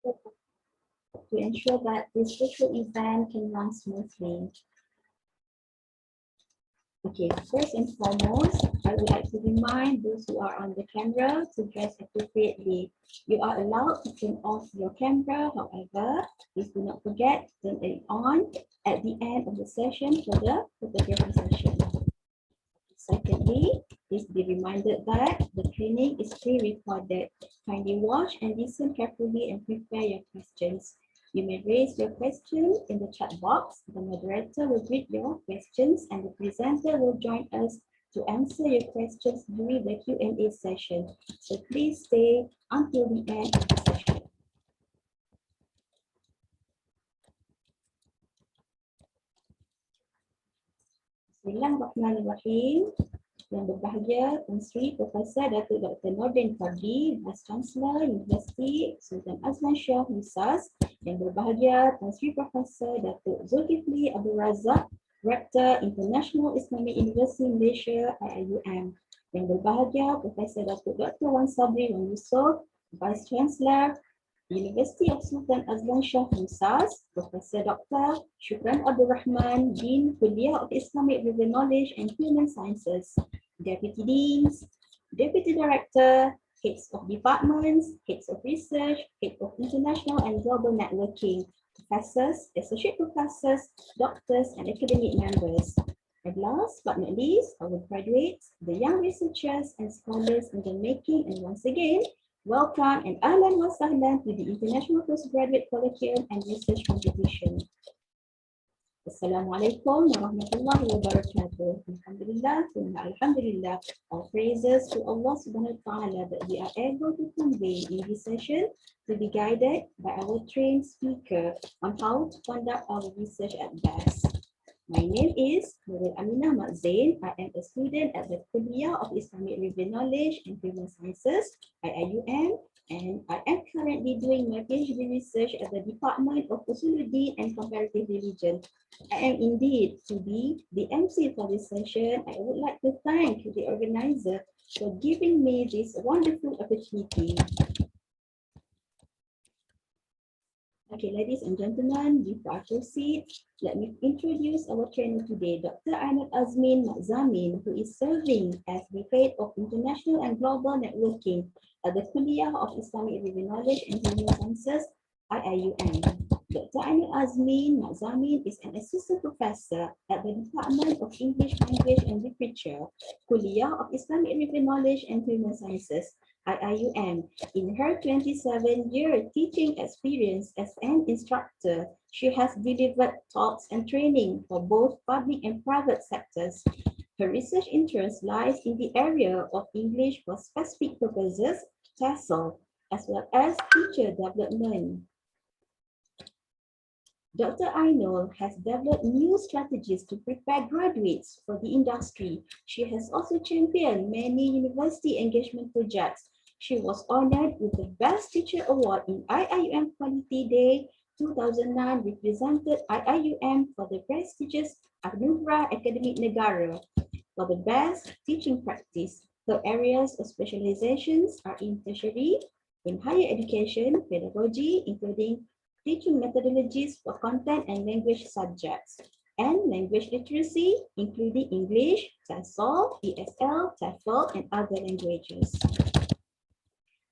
to ensure that this virtual event can run smoothly. Okay, first and foremost, I would like to remind those who are on the camera to dress appropriately. You are allowed to turn off your camera, however, please do not forget to turn it on at the end of the session for the photography session. Secondly, please be reminded that the training is pre-recorded. Kindly watch and listen carefully and prepare your questions. You may raise your question in the chat box. The moderator will read your questions and the presenter will join us to answer your questions during the Q&A session. So please stay until the end of the session. Bismillahirrahmanirrahim. Yang berbahagia Tuan Sri Profesor Datuk Dr. Nordin Fadli, Vice Chancellor Universiti Sultan Azmin Shah Misas. Yang berbahagia Tuan Sri Profesor Datuk Zulkifli Abdul Razak, Rector International Islamic University Malaysia IIUM. Yang berbahagia Profesor Datuk Dr. Wan Sabri Wan Yusof, Vice Chancellor University of Sultan Azmin Shah Misas, Profesor Dr. Shukran Abdul Rahman, Dean Kuliah of Islamic River Knowledge and Human Sciences, Deputy Deans, Deputy Director, Heads of Departments, Heads of Research, Head of International and Global Networking, Professors, Associate Professors, Doctors, and academic members. And last but not least, our graduates, the young researchers and scholars in the making, and once again, welcome and ahlan wa sahlan to the International Postgraduate Colloquium and Research Competition. Assalamualaikum warahmatullahi wabarakatuh. Alhamdulillah, alhamdulillah. All praises to Allah subhanahu wa ta'ala that we are able to convey in this session to be guided by our trained speaker on how to conduct our research at best. My name is Nurul Aminah Zain. I am a student at the Colloquium of Islamic River Knowledge and Human Sciences, IIUM, and I am currently doing my PhD research at the Department of Usuluddin and Comparative Religion. I am indeed to be the MC for this session. I would like to thank the organizer for giving me this wonderful opportunity. Okay, ladies and gentlemen, before I proceed, let me introduce our trainer today, Dr. Ainul Azmin Zamin, who is serving as the Head of International and Global Networking at the Colloquium of Islamic River Knowledge and Human Sciences, IIUM. Dr. Ainul Azmin Zamin is an Assistant Professor at the Department of English Language and Literature, Colloquium of Islamic River Knowledge and Human Sciences, IIUM. In her 27-year teaching experience as an instructor, she has delivered talks and training for both public and private sectors. Her research interest lies in the area of English for specific purposes, TESOL, as well as teacher development. Dr. Ainul has developed new strategies to prepare graduates for the industry. She has also championed many university engagement projects. She was honored with the Best Teacher Award in IIUM Quality Day 2009, represented IIUM for the prestigious Anugerah Akademik Negara. For the Best Teaching Practice, her areas of specializations are in tertiary, in higher education, pedagogy, including teaching methodologies for content and language subjects, and language literacy, including English, TESOL, ESL, TEFL, and other languages.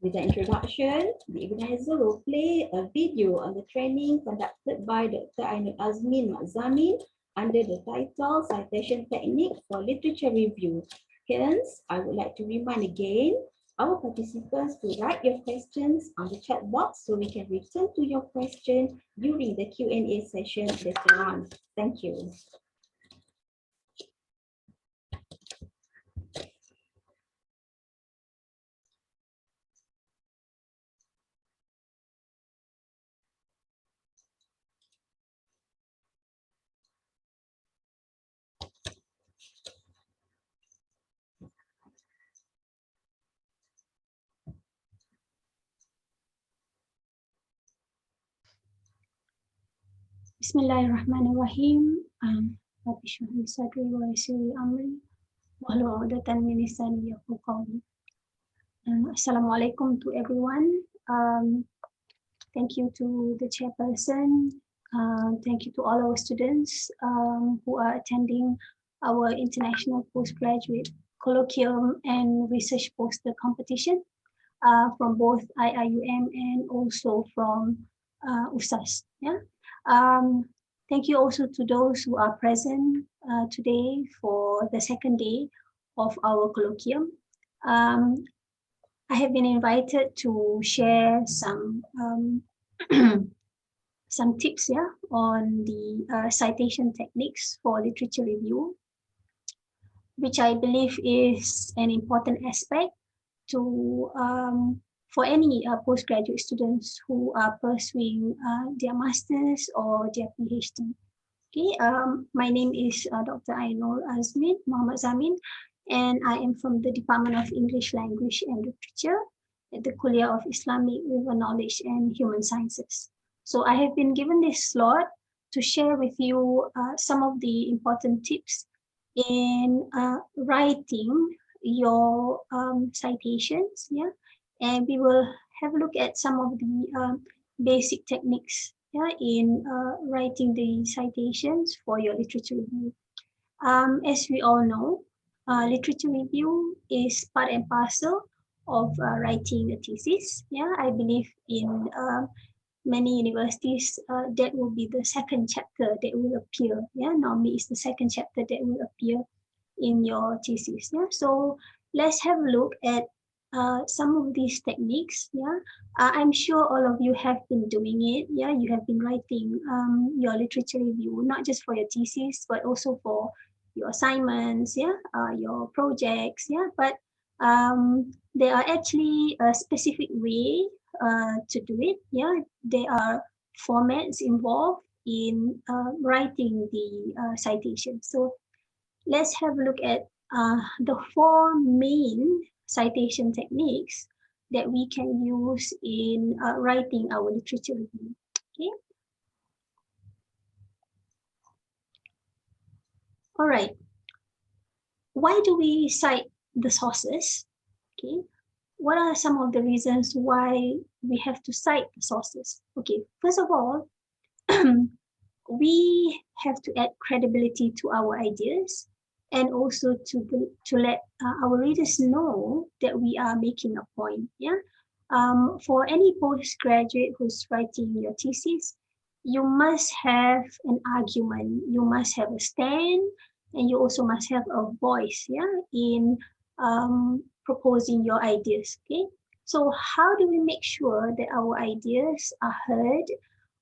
With the introduction, the organizer will play a video on the training conducted by Dr. Ainul Azmin Zamin under the title Citation Technique for Literature Review. Hence, I would like to remind again our participants to write your questions on the chat box so we can return to your question during the Q&A session later on. Thank you. Bismillahirrahmanirrahim. Rabbi shrah li sadri wa yassir li amri wahlul 'uqdatan min lisani yafqahu qawli. Assalamualaikum to everyone. Thank you to the chairperson. Thank you to all our students who are attending our International Postgraduate Colloquium and Research Poster Competition from both IIUM and also from USAS. Yeah. Thank you also to those who are present today for the second day of our colloquium. I have been invited to share some some tips, yeah, on the citation techniques for literature review, which I believe is an important aspect to for any postgraduate students who are pursuing their masters or their PhD. Okay, my name is Dr. Ainul Azmin, Muhammad Zamin, and I am from the Department of English Language and Literature at the Kuliah of Islamic River Knowledge and Human Sciences. So I have been given this slot to share with you some of the important tips in writing your citations, yeah, and we will have a look at some of the basic techniques, yeah, in writing the citations for your literature review. As we all know, literature review is part and parcel of writing a thesis. Yeah, I believe in many universities that will be the second chapter that will appear. Yeah, normally it's the second chapter that will appear in your thesis. Yeah, so let's have a look at some of these techniques. Yeah, I'm sure all of you have been doing it. Yeah, you have been writing your literature review, not just for your thesis, but also for your assignments. Yeah, your projects. Yeah, but there are actually a specific way to do it. Yeah, there are formats involved in writing the citation. So let's have a look at the four main citation techniques that we can use in writing our literature review. Okay. All right. Why do we cite the sources? Okay. What are some of the reasons why we have to cite the sources? Okay. First of all, we have to add credibility to our ideas and also to let our readers know that we are making a point. Yeah. For any postgraduate who's writing your thesis, you must have an argument, you must have a stand, and you also must have a voice, yeah, in proposing your ideas. Okay. So how do we make sure that our ideas are heard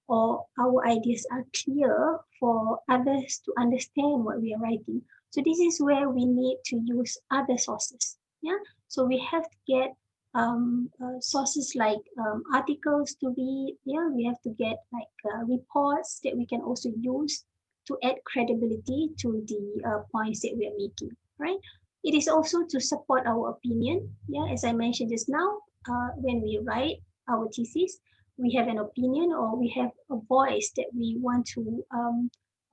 or our ideas are clear for others to understand what we are writing? So this is where we need to use other sources. Yeah. So we have to get sources like articles to read. Yeah. We have to get like reports that we can also use to add credibility to the points that we are making. Right. It is also to support our opinion. Yeah. As I mentioned just now, when we write our thesis, we have an opinion or we have a voice that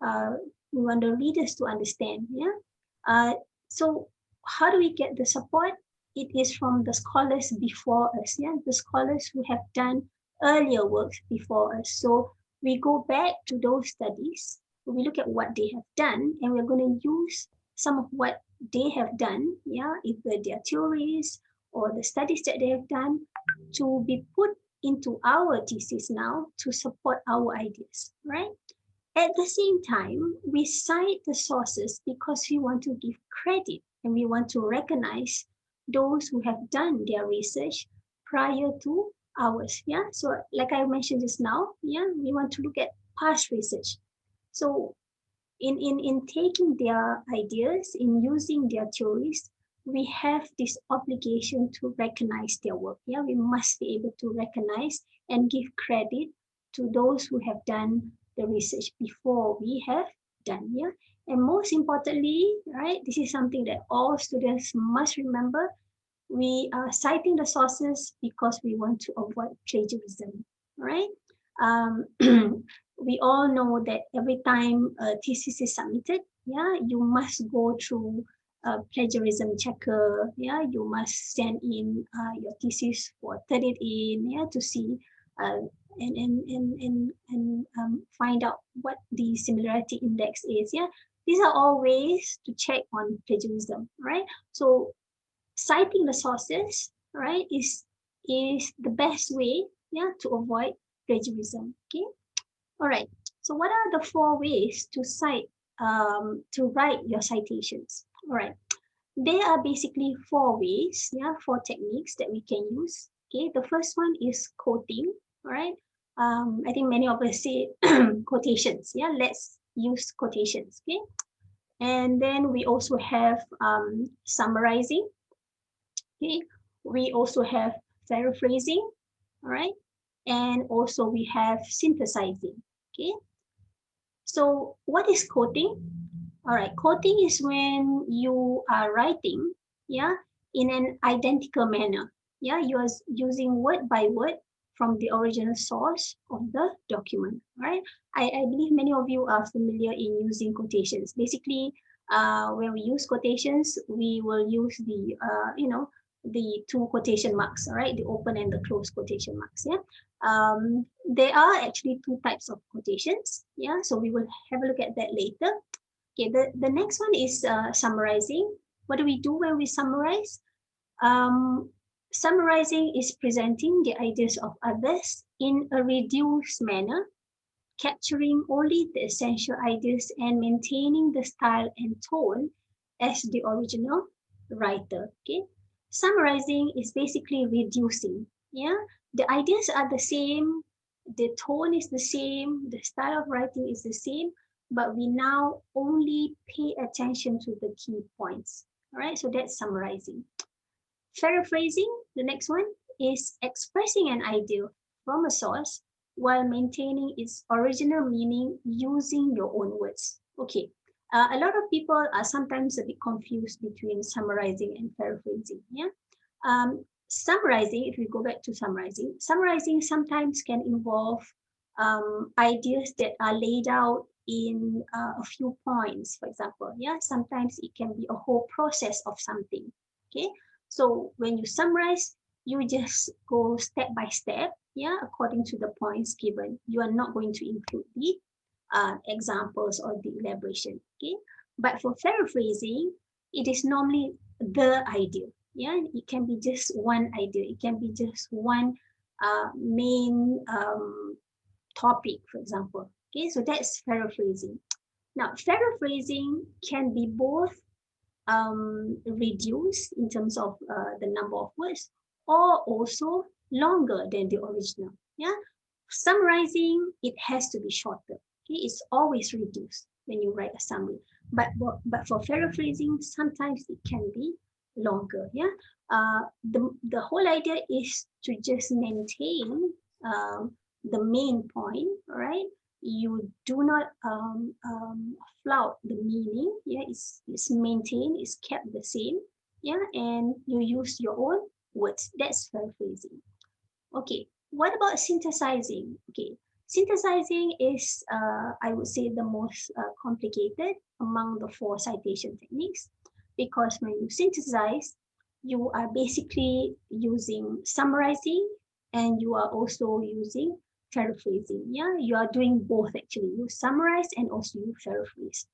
uh, we want the readers to understand. Yeah. So how do we get the support? It is from the scholars before us. Yeah, the scholars who have done earlier works before us. So we go back to those studies. We look at what they have done, and we're going to use some of what they have done. Yeah, either their theories or the studies that they have done to be put into our thesis now to support our ideas, right? At the same time, we cite the sources because we want to give credit and we want to recognize those who have done their research prior to ours. Yeah. So like I mentioned just now, yeah, we want to look at past research. So in taking their ideas, in using their theories, we have this obligation to recognize their work. Yeah, we must be able to recognize and give credit to those who have done the research before we have done. Yeah, and most importantly, right, this is something that all students must remember. We are citing the sources because we want to avoid plagiarism, right? Um, we all know that every time a thesis is submitted, yeah, you must go through a plagiarism checker. Yeah, you must send in your thesis for turn it in, yeah, to see find out what the similarity index is. Yeah, these are all ways to check on plagiarism, right? So citing the sources, right, is the best way, yeah, to avoid plagiarism. Okay, all right. So what are the four ways to cite, to write your citations? All right. There are basically four ways, yeah, four techniques that we can use. Okay, the first one is quoting. All right. I think many of us say quotations. Yeah, let's use quotations. Okay, and then we also have summarizing. Okay, we also have paraphrasing. All right, and also we have synthesizing. Okay, so what is quoting? All right, quoting is when you are writing, yeah, in an identical manner. Yeah, you are using word by word from the original source of the document. All right, I believe many of you are familiar in using quotations. Basically, when we use quotations, we will use the, the two quotation marks, all right, the open and the close quotation marks. Yeah, there are actually two types of quotations. Yeah, so we will have a look at that later. Okay, the next one is summarizing. What do we do when we summarize? Um, Summarizing is presenting the ideas of others in a reduced manner, capturing only the essential ideas and maintaining the style and tone as the original writer. Okay, summarizing is basically reducing. Yeah, the ideas are the same, the tone is the same, the style of writing is the same, but we now only pay attention to the key points. All right, so that's summarizing. Paraphrasing, the next one, is expressing an idea from a source while maintaining its original meaning using your own words. Okay, a lot of people are sometimes a bit confused between summarizing and paraphrasing. Yeah, summarizing, if we go back to summarizing sometimes can involve ideas that are laid out in a few points, for example. Yeah, sometimes it can be a whole process of something. Okay, so when you summarize, you just go step by step, yeah, according to the points given. You are not going to include the examples or the elaboration. Okay, but for paraphrasing, it is normally the idea. Yeah, it can be just one idea. It can be just one main topic, for example. Okay, so that's paraphrasing. Now, paraphrasing can be both reduce in terms of the number of words or also longer than the original. Yeah, summarizing, it has to be shorter. Okay, it's always reduced when you write a summary, but for paraphrasing sometimes it can be longer. Yeah, the whole idea is to just maintain the main point, right? You do not flout the meaning. Yeah, it's maintained, it's kept the same. Yeah, and you use your own words. That's paraphrasing. Okay, what about synthesizing? Okay, synthesizing is, I would say, the most complicated among the four citation techniques, because when you synthesize, you are basically using summarizing and you are also using paraphrasing. Yeah, you are doing both actually. You summarize and also you paraphrase.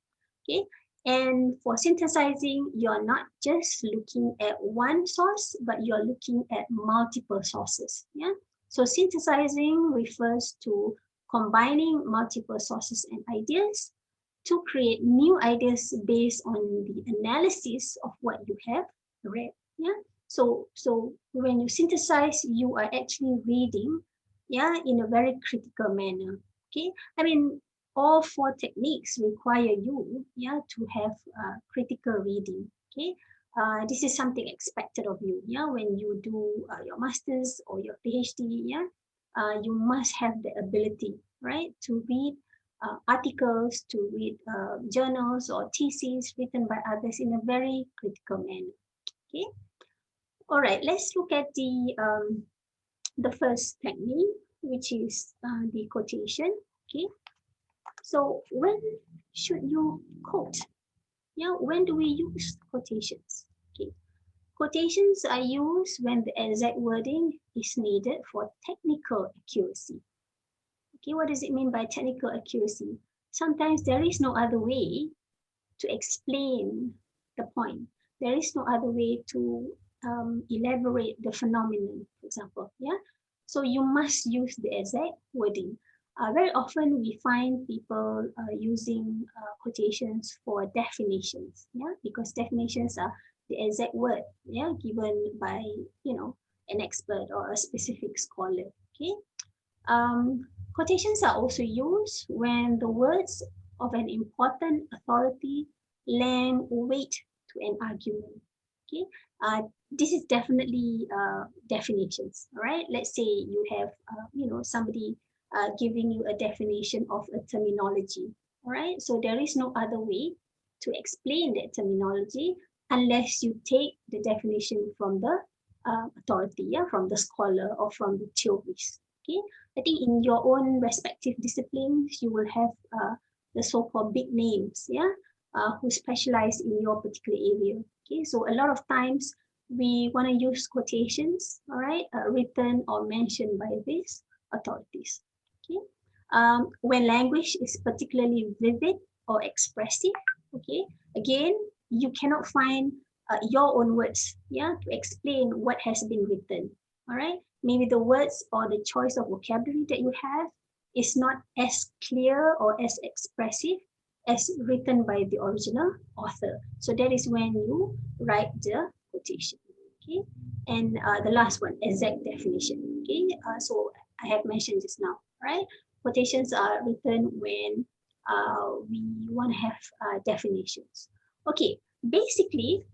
Okay, and for synthesizing, you're not just looking at one source, but you're looking at multiple sources. Yeah, so synthesizing refers to combining multiple sources and ideas to create new ideas based on the analysis of what you have read. Yeah, so when you synthesize, you are actually reading, yeah, in a very critical manner. Okay, I mean, all four techniques require you, yeah, to have critical reading. Okay, this is something expected of you. Yeah, when you do your masters or your PhD, yeah, you must have the ability, right, to read articles, to read journals or theses written by others in a very critical manner. Okay, all right. Let's look at the first technique, which is the quotation. Okay, so when should you quote? Yeah, when do we use quotations? Okay, quotations are used when the exact wording is needed for technical accuracy. Okay, what does it mean by technical accuracy? Sometimes there is no other way to explain the point. There is no other way to elaborate the phenomenon, for example. Yeah, so you must use the exact wording. Very often we find people using quotations for definitions. Yeah, because definitions are the exact word. Yeah, given by an expert or a specific scholar. Okay. Quotations are also used when the words of an important authority lend weight to an argument. Okay, this is definitely definitions. All right, let's say you have somebody giving you a definition of a terminology. All right, so there is no other way to explain that terminology unless you take the definition from the authority, yeah, from the scholar or from the theories. Okay, I think in your own respective disciplines, you will have the so-called big names, yeah, who specialize in your particular area. Okay, so a lot of times we want to use quotations, all right, written or mentioned by these authorities. Okay, when language is particularly vivid or expressive, okay, again, you cannot find your own words, yeah, to explain what has been written. All right, maybe the words or the choice of vocabulary that you have is not as clear or as expressive as written by the original author. So that is when you write the quotation. Okay, and the last one, exact definition. Okay, so I have mentioned just now, right? Quotations are written when we want to have definitions. Okay, basically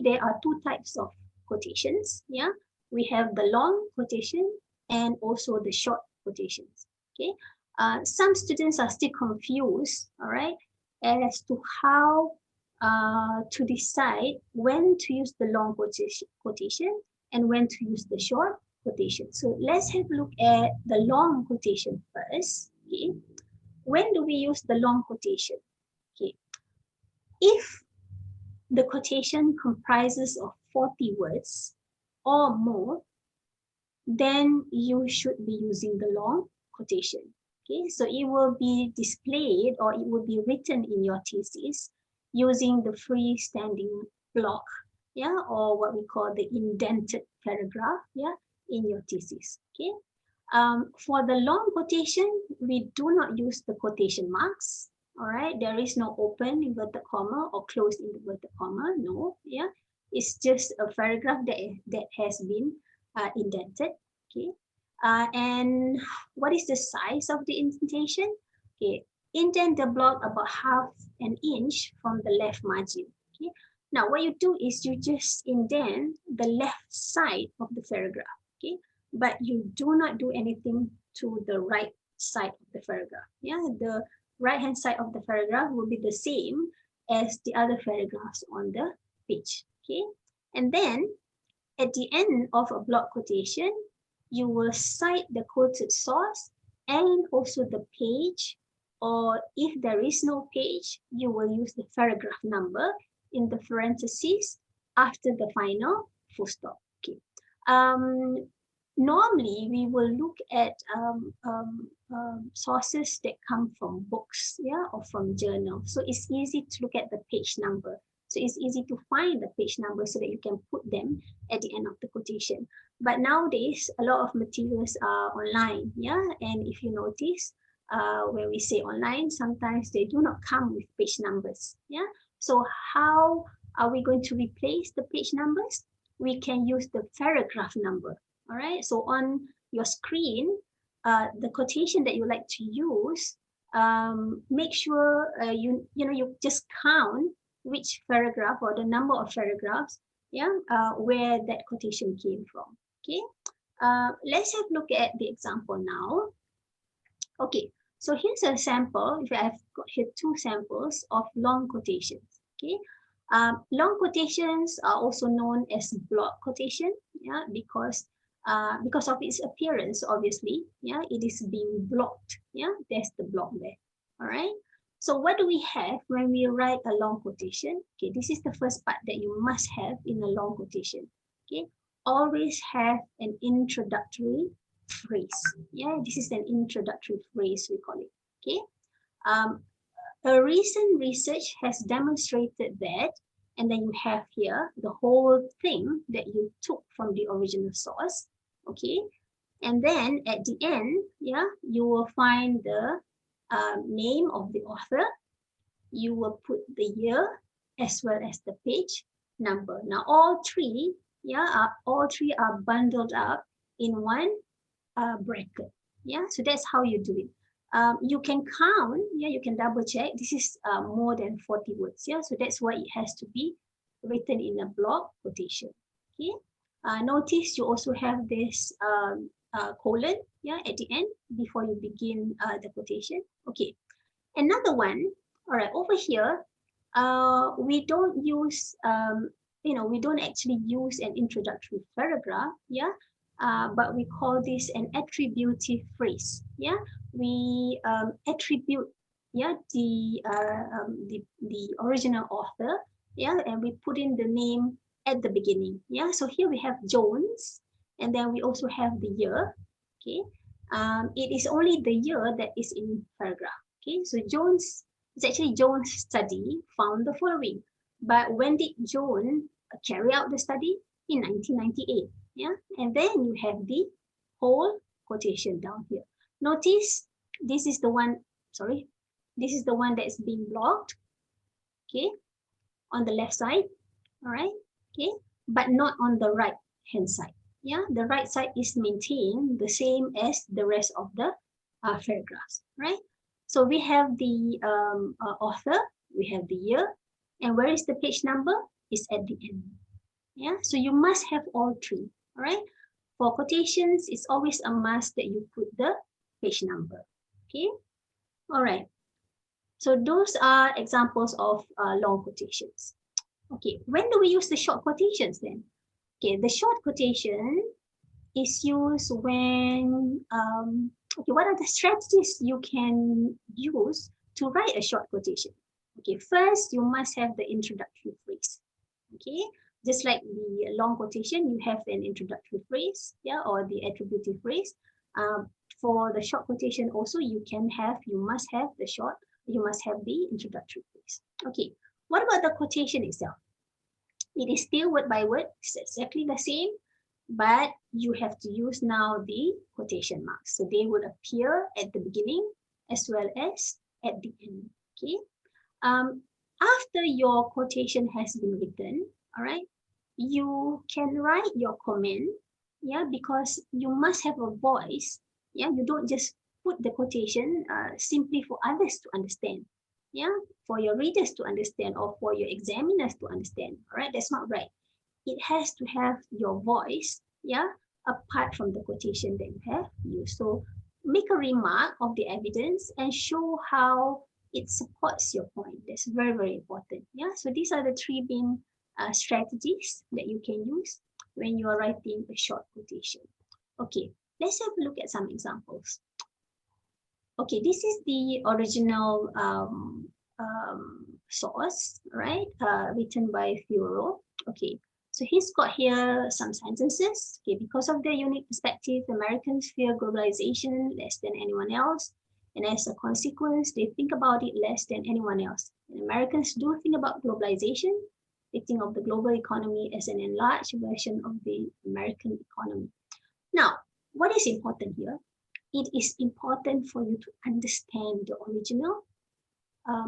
there are two types of quotations. Yeah, we have the long quotation and also the short quotations. Okay, some students are still confused, all right, as to how to decide when to use the long quotation and when to use the short quotation. So let's have a look at the long quotation first. Okay, when do we use the long quotation? Okay, if the quotation comprises of 40 words or more, then you should be using the long quotation. Okay, so it will be displayed or it will be written in your thesis using the freestanding block, yeah, or what we call the indented paragraph, yeah, in your thesis. Okay, for the long quotation, we do not use the quotation marks. All right, there is no open inverted comma or closed inverted comma. No, yeah, it's just a paragraph that has been indented. Okay, and what is the size of the indentation? Okay, indent the block about half an inch from the left margin. Okay, now what you do is you just indent the left side of the paragraph. Okay, but you do not do anything to the right side of the paragraph. Yeah, the right hand side of the paragraph will be the same as the other paragraphs on the page. Okay, and then at the end of a block quotation, you will cite the quoted source and also the page, or if there is no page, you will use the paragraph number in the parentheses after the final full stop. Okay. Normally, we will look at sources that come from books, yeah, or from journals. So it's easy to look at the page number. So it's easy to find the page number so that you can put them at the end of the quotation. But nowadays, a lot of materials are online, yeah. And if you notice, when we say online, sometimes they do not come with page numbers, yeah. So how are we going to replace the page numbers? We can use the paragraph number. All right, so on your screen, the quotation that you like to use, make sure you just count which paragraph or the number of paragraphs, yeah, where that quotation came from. Okay, let's have a look at the example now. Okay, so here's a sample. If I've got here two samples of long quotations. Okay, long quotations are also known as block quotation, yeah, because of its appearance, obviously, yeah, it is being blocked, yeah, there's the block there. All right, so what do we have when we write a long quotation? Okay, this is the first part that you must have in a long quotation. Okay, always have an introductory phrase. Yeah, this is an introductory phrase, we call it. Okay. A recent research has demonstrated that, and then you have here the whole thing that you took from the original source. Okay. And then at the end, yeah, you will find the name of the author. You will put the year as well as the page number. Now all three, all three are bundled up in one bracket. Yeah, so that's how you do it. You can count, yeah, you can double check. This is more than 40 words, yeah, so that's why it has to be written in a block quotation. Okay. Notice you also have this colon, yeah, at the end before you begin the quotation. Okay. Another one, all right, over here, we don't use, we don't actually use an introductory paragraph, yeah, but we call this an attributive phrase, yeah. We attribute, yeah, the original author, yeah, and we put in the name at the beginning, yeah. So here we have Jones, and then we also have the year, okay. It is only the year that is in paragraph. Okay, so it's actually Jones' study found the following. But when did Jones carry out the study? In 1998. Yeah, and then you have the whole quotation down here. Notice this is the one, sorry, this is the one that is being blocked, okay, on the left side, all right, okay, but not on the right hand side. Yeah, the right side is maintained the same as the rest of the paragraphs, right? So we have the author, we have the year, and where is the page number? Is at the end. Yeah, so you must have all three. All right. For quotations, it's always a must that you put the page number. Okay. All right. So those are examples of long quotations. Okay. When do we use the short quotations then? Okay, the short quotation is used when okay, what are the strategies you can use to write a short quotation? Okay, first you must have the introductory phrase. Okay, just like the long quotation, you have an introductory phrase, yeah, or the attributive phrase. For the short quotation also, you must have the introductory phrase. Okay, what about the quotation itself? It is still word by word, it's exactly the same, but you have to use now the quotation marks. So they would appear at the beginning as well as at the end. Okay. After your quotation has been written, all right, you can write your comment, yeah, because you must have a voice. Yeah, you don't just put the quotation simply for others to understand. Yeah, for your readers to understand or for your examiners to understand. All right, that's not right. It has to have your voice, yeah, apart from the quotation that you have used. So make a remark of the evidence and show how it supports your point. That's very, very important. Yeah, so these are the three main strategies that you can use when you are writing a short quotation. Okay, let's have a look at some examples. Okay, this is the original source, right? Written by Nurul. Okay, so he's got here some sentences. Okay, because of their unique perspective, Americans fear globalization less than anyone else. And as a consequence, they think about it less than anyone else. And Americans do think about globalization. They think of the global economy as an enlarged version of the American economy. Now, what is important here? It is important for you to understand the original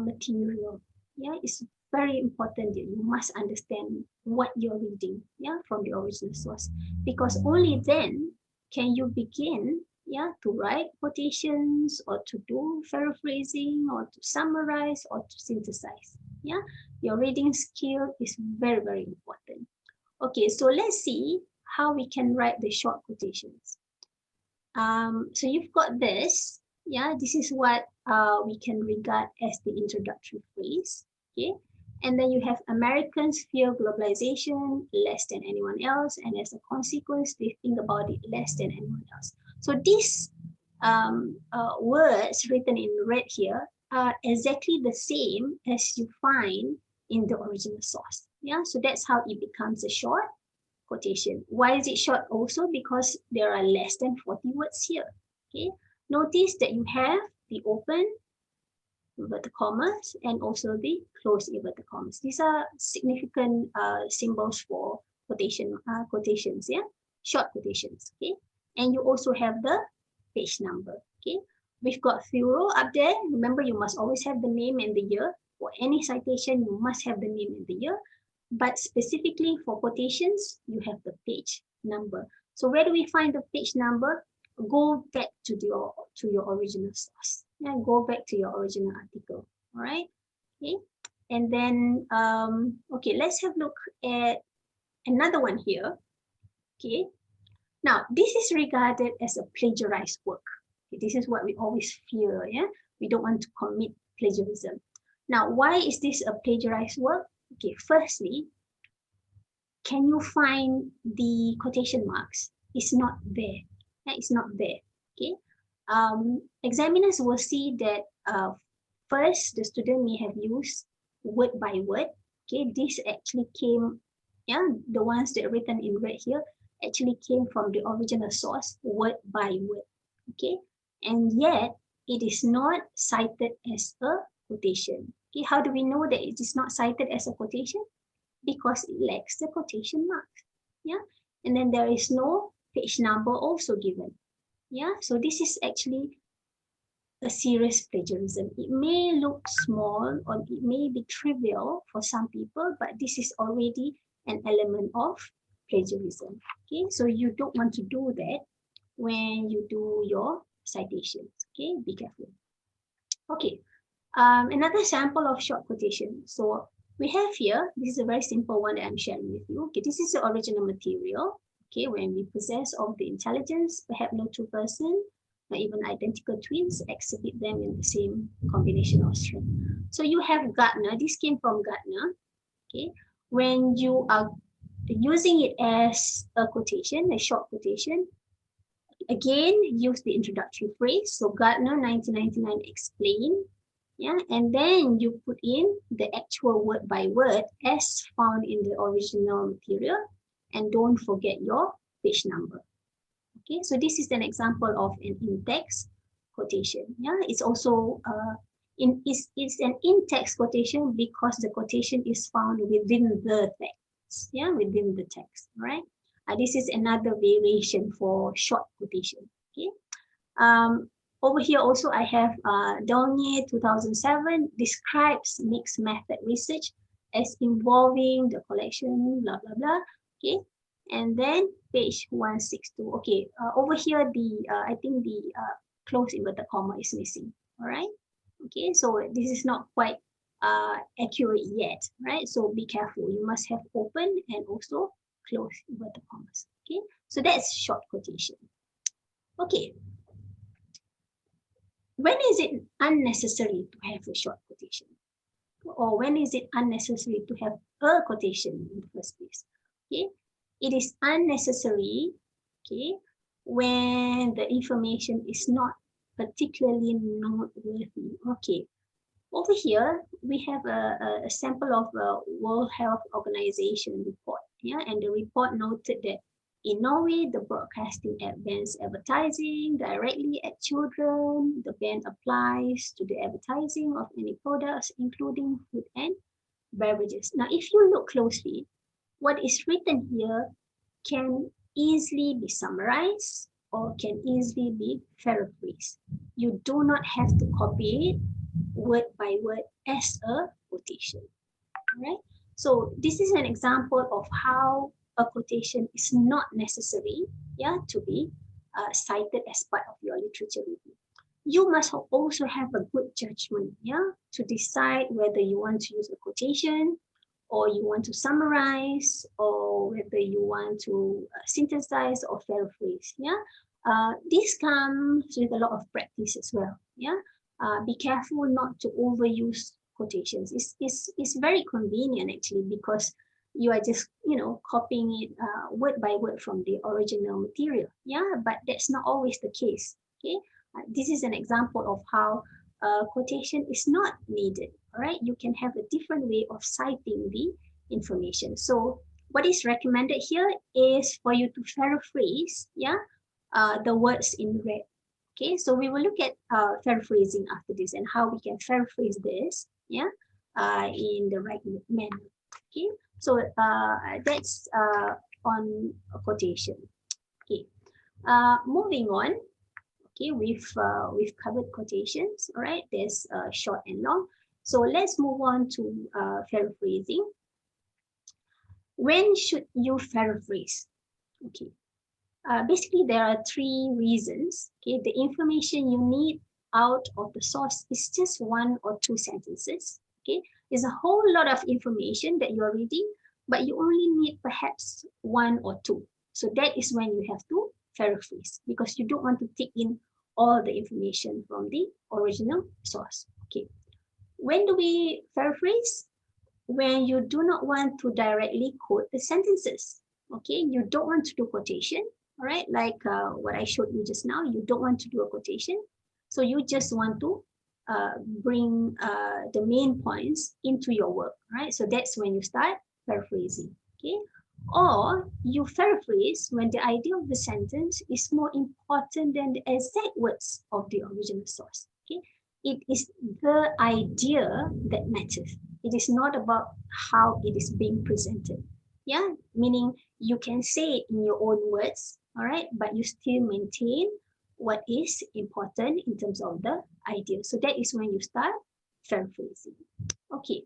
material. Yeah, it's very important that you must understand what you're reading, yeah, from the original source, because only then can you begin, yeah, to write quotations or to do paraphrasing or to summarize or to synthesize. Yeah, your reading skill is very, very important. Okay, so let's see how we can write the short quotations. So you've got this, yeah, this is what we can regard as the introductory phrase, okay? And then you have Americans fear globalization less than anyone else, and as a consequence, they think about it less than anyone else. So these words written in red here are exactly the same as you find in the original source, yeah? So that's how it becomes a short quotation. Why is it short also? Because there are less than 40 words here. Okay, notice that you have the open inverted commas and also the close inverted commas. These are significant symbols for quotations, yeah, short quotations. Okay, and you also have the page number. Okay, we've got Thuro up there. Remember, you must always have the name and the year. For any citation, you must have the name and the year. But specifically for quotations, you have the page number. So where do we find the page number? Go back to your original source. Yeah, go back to your original article. All right. Okay. And then okay, let's have a look at another one here. Okay. Now this is regarded as a plagiarized work. Okay, this is what we always fear. Yeah, we don't want to commit plagiarism. Now, why is this a plagiarized work? Okay, firstly, can you find the quotation marks? It's not there. It's not there. Okay. Examiners will see that first the student may have used word by word. Okay, this actually came, yeah, the ones that are written in red here actually came from the original source, word by word. Okay, and yet it is not cited as a quotation. Okay, how do we know that it is not cited as a quotation? Because it lacks the quotation marks. Yeah, and then there is no page number also given. Yeah, so this is actually a serious plagiarism. It may look small or it may be trivial for some people, but this is already an element of plagiarism. Okay, so you don't want to do that when you do your citations. Okay, be careful. Okay, another sample of short quotation. So we have here, this is a very simple one that I'm sharing with you. Okay, this is the original material. Okay, when we possess of the intelligence, perhaps no two persons, or even identical twins, exhibit them in the same combination of strength. So you have Gardner, this came from Gardner. Okay, when you are using it as a quotation, a short quotation, again, use the introductory phrase. So Gardner, 1999, explain. Yeah, and then you put in the actual word by word as found in the original material, and don't forget your page number. Okay, so this is an example of an in-text quotation. Yeah, it's also it's an in-text quotation because the quotation is found within the text. Yeah, within the text. Right. This is another variation for short quotation. Okay. Over here also I have Daunier 2007 describes mixed method research as involving the collection, blah, blah, blah. Okay. And then page 162. Okay. Over here, I think the close inverted comma is missing. All right. Okay. So this is not quite accurate yet. Right. So be careful. You must have open and also close inverted commas. Okay. So that's short quotation. Okay. When is it unnecessary to have a short quotation? Or when is it unnecessary to have a quotation in the first place? Okay, it is unnecessary, okay, when the information is not particularly noteworthy. Okay, over here we have a sample of a World Health Organization report. Yeah, and the report noted that in Norway, the broadcasting bans advertising directly at children. The ban applies to the advertising of any products, including food and beverages. Now, if you look closely, what is written here can easily be summarized or can easily be paraphrased. You do not have to copy it word by word as a quotation. All right? So this is an example of how a quotation is not necessary, yeah, to be cited as part of your literature review. You must also have a good judgment, yeah, to decide whether you want to use a quotation or you want to summarize or whether you want to synthesize or paraphrase, yeah. This comes with a lot of practice as well, yeah. Be careful not to overuse quotations. It's very convenient actually because you are just copying it word by word from the original material, yeah, but that's not always the case. Okay, this is an example of how quotation is not needed. All right, you can have a different way of citing the information. So what is recommended here is for you to paraphrase, yeah, the words in red. Okay, so we will look at paraphrasing after this and how we can paraphrase this, yeah, in the right manner. Okay, so that's on a quotation. Okay, moving on. Okay, we've covered quotations. All right, there's short and long. So let's move on to paraphrasing. When should you paraphrase? Okay, basically there are three reasons. Okay, the information you need out of the source is just one or two sentences. Okay, there's a whole lot of information that you're reading, but you only need perhaps one or two. So that is when you have to paraphrase, because you don't want to take in all the information from the original source. Okay, when do we paraphrase? When you do not want to directly quote the sentences. Okay, you don't want to do quotation, all right, like what I showed you just now. You don't want to do a quotation, so you just want to bring the main points into your work, right? So that's when you start paraphrasing. Okay, or you paraphrase when the idea of the sentence is more important than the exact words of the original source. Okay, it is the idea that matters. It is not about how it is being presented. Yeah, meaning you can say it in your own words, all right, but you still maintain what is important in terms of the idea. So that is when you start paraphrasing. Okay.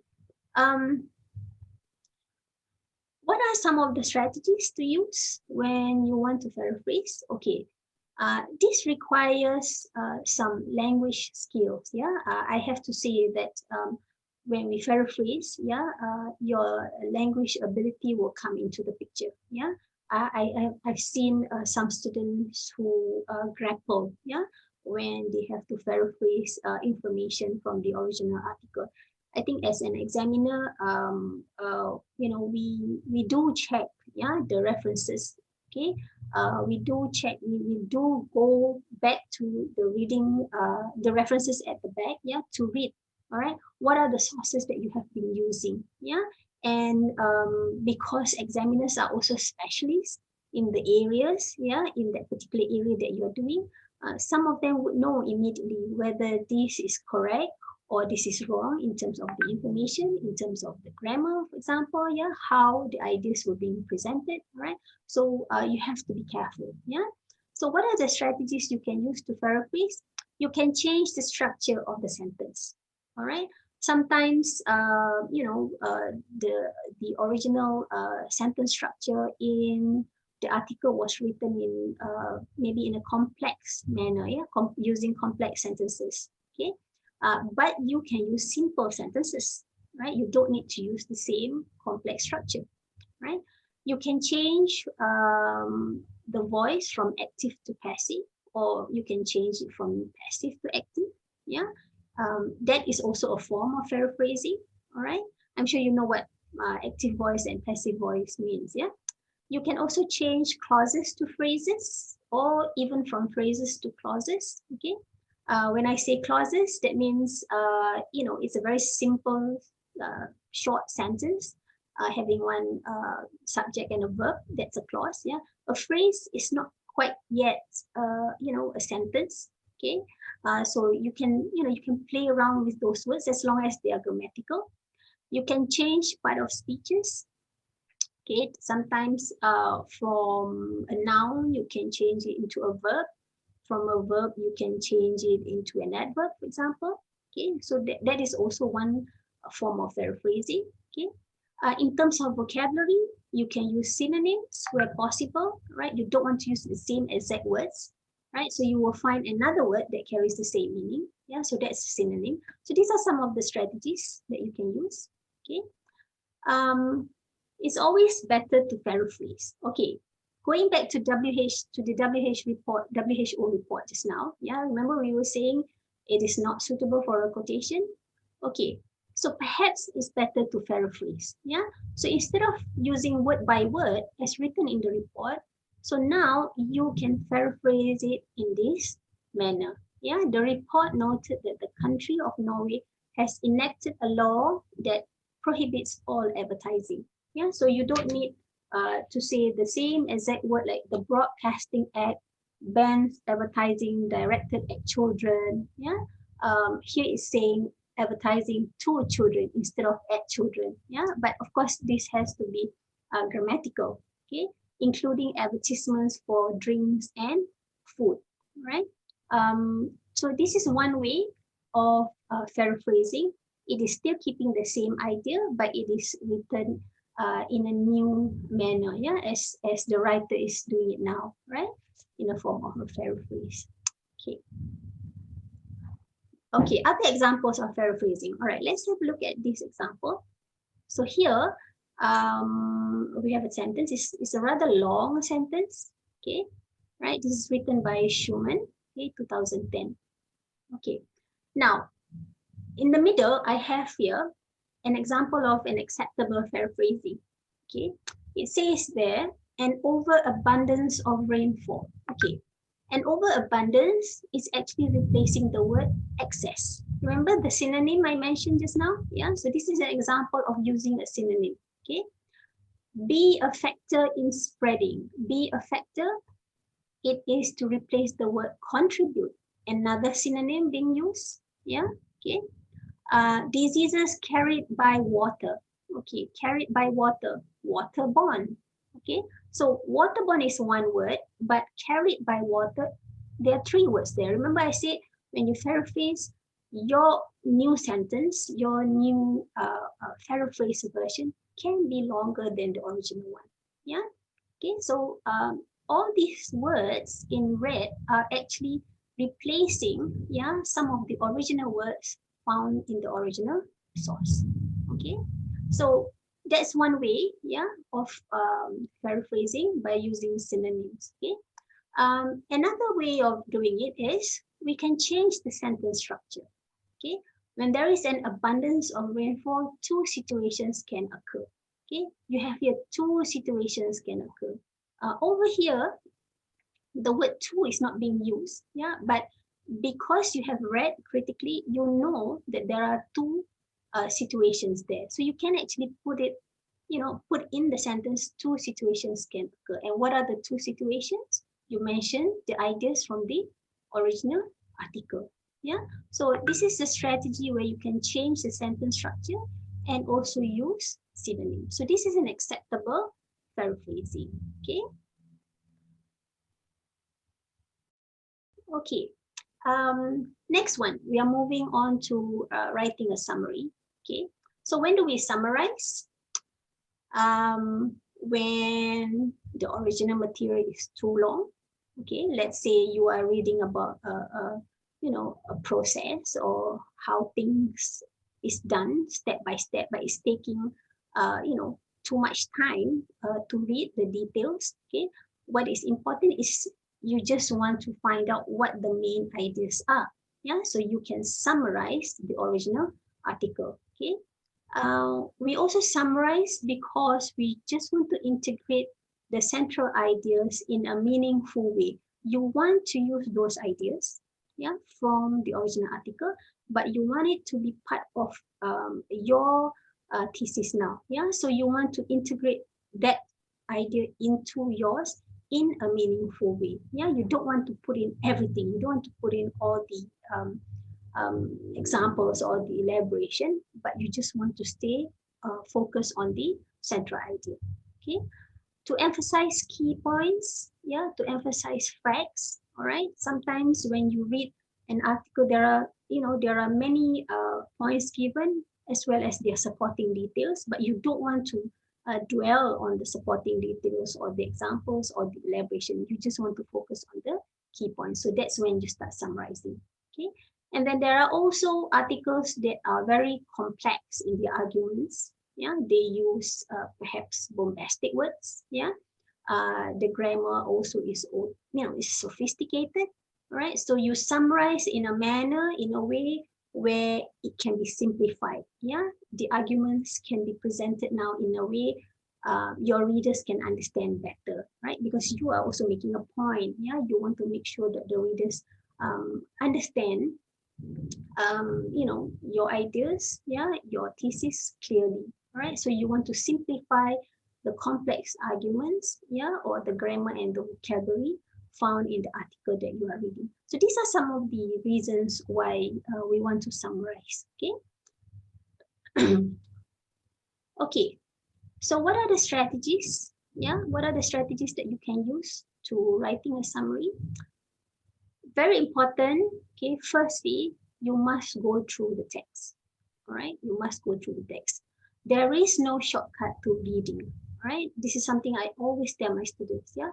What are some of the strategies to use when you want to paraphrase? Okay, this requires some language skills. Yeah, I have to say that when we paraphrase, yeah, your language ability will come into the picture. Yeah, I've seen some students who grapple, yeah, when they have to paraphrase information from the original article. I think as an examiner, we do check, yeah, the references. Okay, we do check, we do go back to the reading, the references at the back, yeah, to read. All right, what are the sources that you have been using? Yeah, and because examiners are also specialists in the areas, yeah, in that particular area that you're doing, some of them would know immediately whether this is correct or this is wrong in terms of the information, in terms of the grammar, for example, yeah, how the ideas were being presented, right? So you have to be careful, yeah? So what are the strategies you can use to paraphrase? You can change the structure of the sentence, all right? Sometimes, the original sentence structure in the article was written in maybe in a complex manner, yeah, using complex sentences, okay? But you can use simple sentences, right? You don't need to use the same complex structure, right? You can change the voice from active to passive, or you can change it from passive to active, yeah? That is also a form of paraphrasing, all right? I'm sure you know what active voice and passive voice means, yeah? You can also change clauses to phrases, or even from phrases to clauses, okay? When I say clauses, that means, it's a very simple, short sentence, having one subject and a verb. That's a clause, yeah. A phrase is not quite yet, a sentence, okay. So you can play around with those words as long as they are grammatical. You can change part of speeches. Okay, sometimes from a noun, you can change it into a verb. From a verb, you can change it into an adverb, for example. Okay, so that is also one form of paraphrasing. Okay, in terms of vocabulary, you can use synonyms where possible, right? You don't want to use the same exact words, right? So you will find another word that carries the same meaning. Yeah, so that's a synonym. So these are some of the strategies that you can use. Okay. It's always better to paraphrase. Okay, going back to the WHO report just now. Yeah, remember we were saying it is not suitable for a quotation. Okay, so perhaps it's better to paraphrase. Yeah, so instead of using word by word as written in the report, so now you can paraphrase it in this manner. Yeah, the report noted that the country of Norway has enacted a law that prohibits all advertising. Yeah, so you don't need to say the same exact word like the Broadcasting Act bans advertising directed at children. Yeah, here is saying advertising to children instead of at children. Yeah, but of course this has to be grammatical. Okay, including advertisements for drinks and food. Right. So this is one way of paraphrasing. It is still keeping the same idea, but it is written in a new manner, yeah, as the writer is doing it now, right? In the form of a paraphrase. Okay. Okay, other examples of paraphrasing. All right, let's have a look at this example. So here, we have a sentence. It's a rather long sentence. Okay, right? This is written by Schumann, okay, 2010. Okay, now in the middle, I have here an example of an acceptable paraphrasing. Okay, it says there an overabundance of rainfall. Okay, an overabundance is actually replacing the word excess. Remember the synonym I mentioned just now? Yeah, so this is an example of using a synonym. Okay, be a factor in spreading. Be a factor, it is to replace the word contribute. Another synonym being used. Yeah, okay. Diseases carried by water. Okay, carried by water, waterborne. Okay, so waterborne is one word, but carried by water, there are three words there. Remember I said when you paraphrase your new sentence, your new paraphrase version can be longer than the original one. Yeah, okay, so all these words in red are actually replacing, yeah, some of the original words found in the original source. Okay, so that's one way, yeah, of paraphrasing by using synonyms. Okay, another way of doing it is we can change the sentence structure. Okay, when there is an abundance of rainfall, two situations can occur. Okay, you have here two situations can occur. Over here, the word two is not being used, yeah, but because you have read critically, you know that there are two situations there, so you can actually put it, you know, put in the sentence two situations can occur. And what are the two situations? You mentioned the ideas from the original article. Yeah, so this is a strategy where you can change the sentence structure and also use synonyms. So this is an acceptable paraphrasing. Okay. Okay, next one, we are moving on to writing a summary. Okay, so when do we summarize? When the original material is too long. Okay, let's say you are reading about you know, a process or how things is done step by step, but it's taking you know, too much time to read the details. Okay, what is important is you just want to find out what the main ideas are. Yeah, so you can summarize the original article. Okay, we also summarize because we just want to integrate the central ideas in a meaningful way. You want to use those ideas, yeah, from the original article, but you want it to be part of your thesis now, yeah. So you want to integrate that idea into yours in a meaningful way. Yeah, you don't want to put in everything. You don't want to put in all the examples or the elaboration, but you just want to stay focused on the central idea. Okay, to emphasize key points, yeah, to emphasize facts. All right, sometimes when you read an article, there are, you know, there are many points given as well as their supporting details, but you don't want to dwell on the supporting details or the examples or the elaboration. You just want to focus on the key points. So that's when you start summarizing. Okay, and then there are also articles that are very complex in the arguments. Yeah, they use perhaps bombastic words. Yeah, the grammar also is, you know, is sophisticated. Right, so you summarize in a manner, in a way where it can be simplified. Yeah, the arguments can be presented now in a way your readers can understand better, right? Because you are also making a point. Yeah, you want to make sure that the readers understand you know, your ideas, yeah, your thesis clearly, right? So you want to simplify the complex arguments, yeah, or the grammar and the vocabulary found in the article that you are reading. So these are some of the reasons why we want to summarize, okay? Okay, so what are the strategies? Yeah, what are the strategies that you can use to writing a summary? Very important, okay, firstly, you must go through the text, all right? You must go through the text. There is no shortcut to reading, all right? This is something I always tell my students, yeah?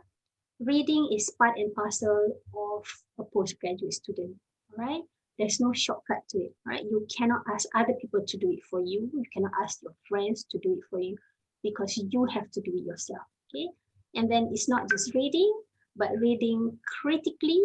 Reading is part and parcel of a postgraduate student, all right? There's no shortcut to it, right? You cannot ask other people to do it for you. You cannot ask your friends to do it for you because you have to do it yourself, okay? And then it's not just reading, but reading critically,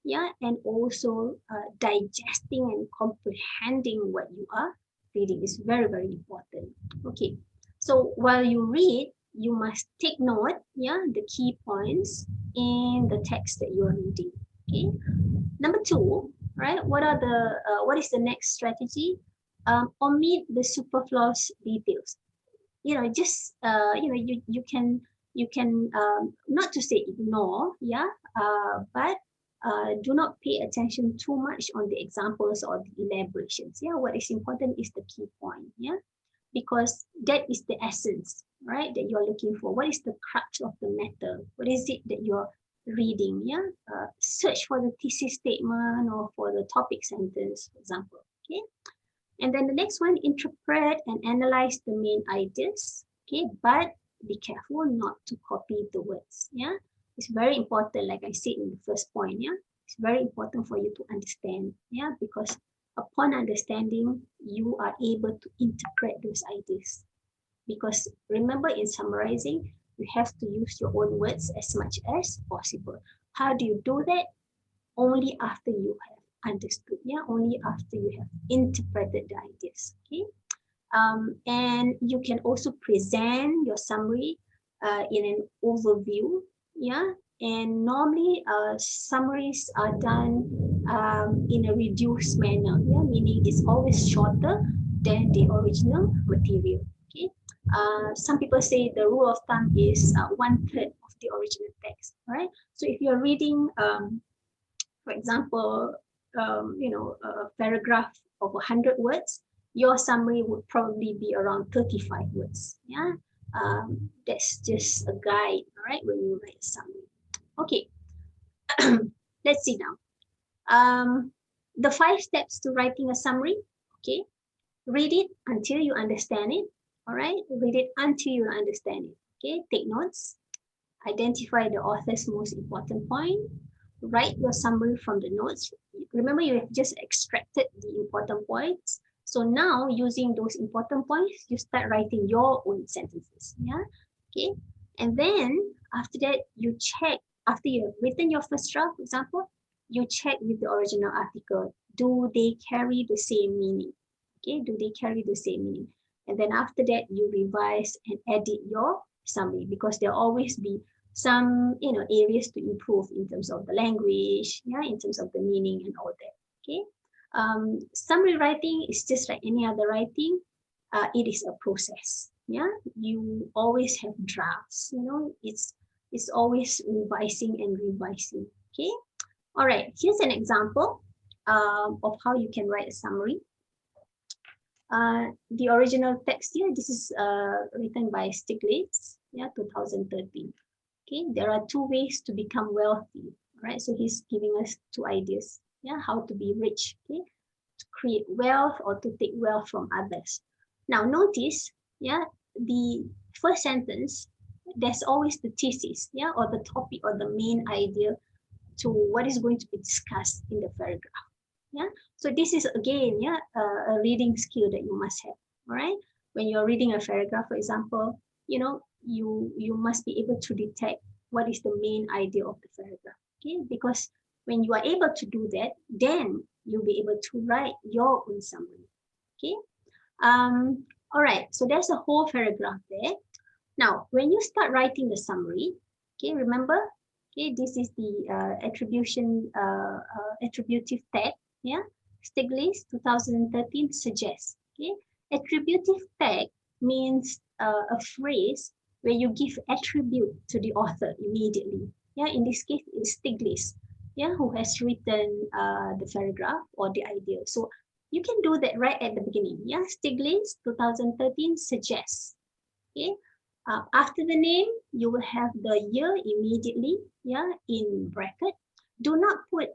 yeah, and also digesting and comprehending what you are reading is very, very important. Okay, so while you read, you must take note, yeah, the key points in the text that you are reading. Okay, number two, right? What is the next strategy? Omit the superfluous details. You know, just you can not to say ignore, yeah, but do not pay attention too much on the examples or the elaborations. Yeah, what is important is the key point. Yeah, because that is the essence, right, that you're looking for. What is the crux of the matter? What is it that you're reading? Yeah, search for the thesis statement or for the topic sentence, for example. Okay, and then the next one, interpret and analyze the main ideas. Okay, but be careful not to copy the words. Yeah, it's very important, like I said in the first point. Yeah, it's very important for you to understand. Yeah, because upon understanding, you are able to interpret those ideas. Because remember, in summarizing, you have to use your own words as much as possible. How do you do that? Only after you have understood, yeah, only after you have interpreted the ideas, okay? And you can also present your summary in an overview, yeah, and normally summaries are done in a reduced manner, yeah, meaning it's always shorter than the original material, okay? Some people say the rule of thumb is 1/3 of the original text, right? So if you're reading for example, a paragraph of 100 words, your summary would probably be around 35 words. Yeah, that's just a guide, all right, when you write a summary. Okay, let's see now. The 5 steps to writing a summary. Okay, read it until you understand it. All right, read it until you understand it. Okay, take notes. Identify the author's most important point. Write your summary from the notes. Remember, you have just extracted the important points. So now, using those important points, you start writing your own sentences. Yeah, okay. And then after that, you check. After you have written your first draft, for example, you check with the original article. Do they carry the same meaning? Okay, do they carry the same meaning? And then after that, you revise and edit your summary, because there'll always be some areas to improve in terms of the language, yeah, in terms of the meaning and all that. Okay, summary writing is just like any other writing. It is a process. Yeah, you always have drafts. It's always revising and revising. Okay, all right. Here's an example of how you can write a summary. The original text here, this is written by Stiglitz, yeah, 2013. Okay, there are 2 ways to become wealthy. Right, so he's giving us 2 ideas. Yeah, how to be rich. Okay, to create wealth or to take wealth from others. Now notice, yeah, the first sentence, there's always the thesis, yeah, or the topic or the main idea to what is going to be discussed in the paragraph. Yeah, so this is again, yeah, a reading skill that you must have. All right, when you're reading a paragraph, for example, you must be able to detect what is the main idea of the paragraph. Okay, because when you are able to do that, then you'll be able to write your own summary. Okay, all right, so there's a whole paragraph there. Now when you start writing the summary, okay, remember, okay, this is the attributive tag. Yeah, Stiglitz 2013 suggests. Okay, attributive tag means a phrase where you give attribute to the author immediately. Yeah, in this case, it's Stiglitz, yeah, who has written the paragraph or the idea. So you can do that right at the beginning. Yeah, Stiglitz 2013 suggests. Okay, after the name, you will have the year immediately, yeah, in bracket. Do not put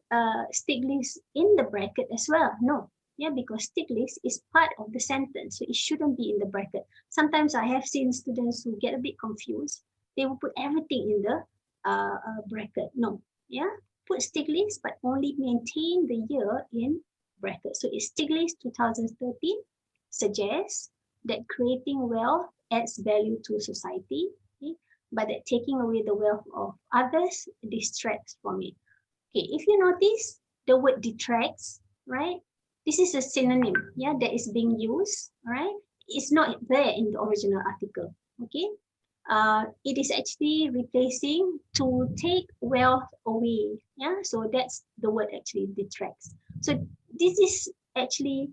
Stiglitz in the bracket as well. No, yeah, because Stiglitz is part of the sentence, so it shouldn't be in the bracket. Sometimes I have seen students who get a bit confused. They will put everything in the bracket. No, yeah, put Stiglitz, but only maintain the year in bracket. So it's Stiglitz 2013 suggests that creating wealth adds value to society, okay? But that taking away the wealth of others distracts from it. Okay, if you notice the word detracts, right? This is a synonym, yeah, that is being used, right? It's not there in the original article, okay? It is actually replacing to take wealth away, yeah? So that's the word actually detracts. So this is actually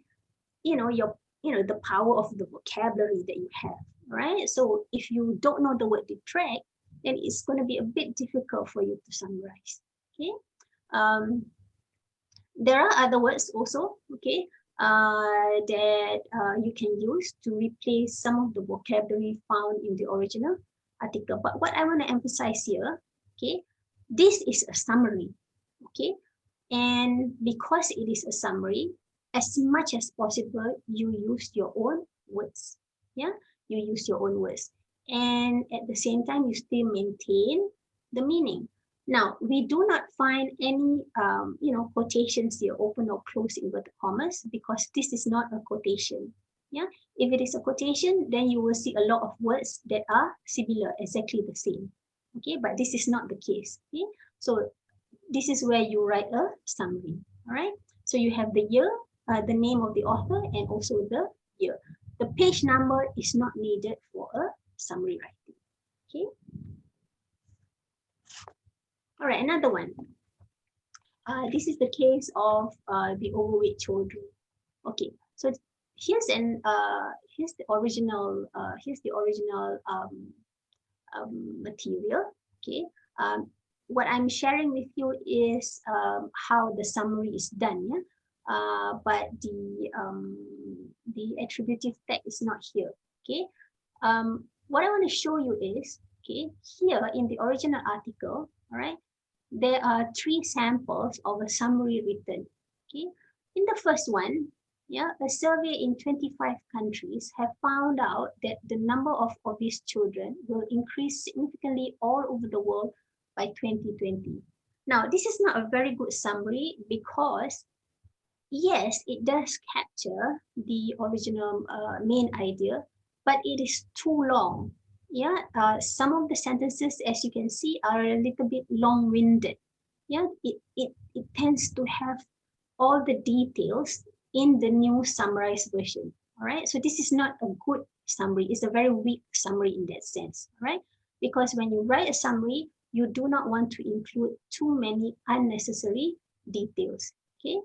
your the power of the vocabulary that you have, right? So if you don't know the word detract, then it's going to be a bit difficult for you to summarize. Okay, um, there are other words also, okay, that you can use to replace some of the vocabulary found in the original article. But what I want to emphasize here, okay, this is a summary, okay, and because it is a summary, as much as possible, you use your own words. Yeah, you use your own words. And at the same time, you still maintain the meaning. Now, we do not find any, quotations here, open or close inverted commas, because this is not a quotation. Yeah, if it is a quotation, then you will see a lot of words that are similar, exactly the same. Okay, but this is not the case. Okay, so this is where you write a summary. All right. So you have the year, the name of the author, and also the year. The page number is not needed for a summary writing. Okay. All right. Another one. This is the case of the overweight children. Okay. So here's the original material. Okay. Um, what I'm sharing with you is how the summary is done. Yeah. But the attributive tag is not here. Okay. What I want to show you is, okay, here in the original article, all right, there are 3 samples of a summary written. Okay. In the first one, yeah, a survey in 25 countries have found out that the number of obese children will increase significantly all over the world by 2020. Now, this is not a very good summary because, yes, it does capture the original main idea, but it is too long. Yeah, some of the sentences, as you can see, are a little bit long-winded. Yeah, it tends to have all the details in the new summarized version. All right, so this is not a good summary. It's a very weak summary in that sense. All right, because when you write a summary, you do not want to include too many unnecessary details. Okay,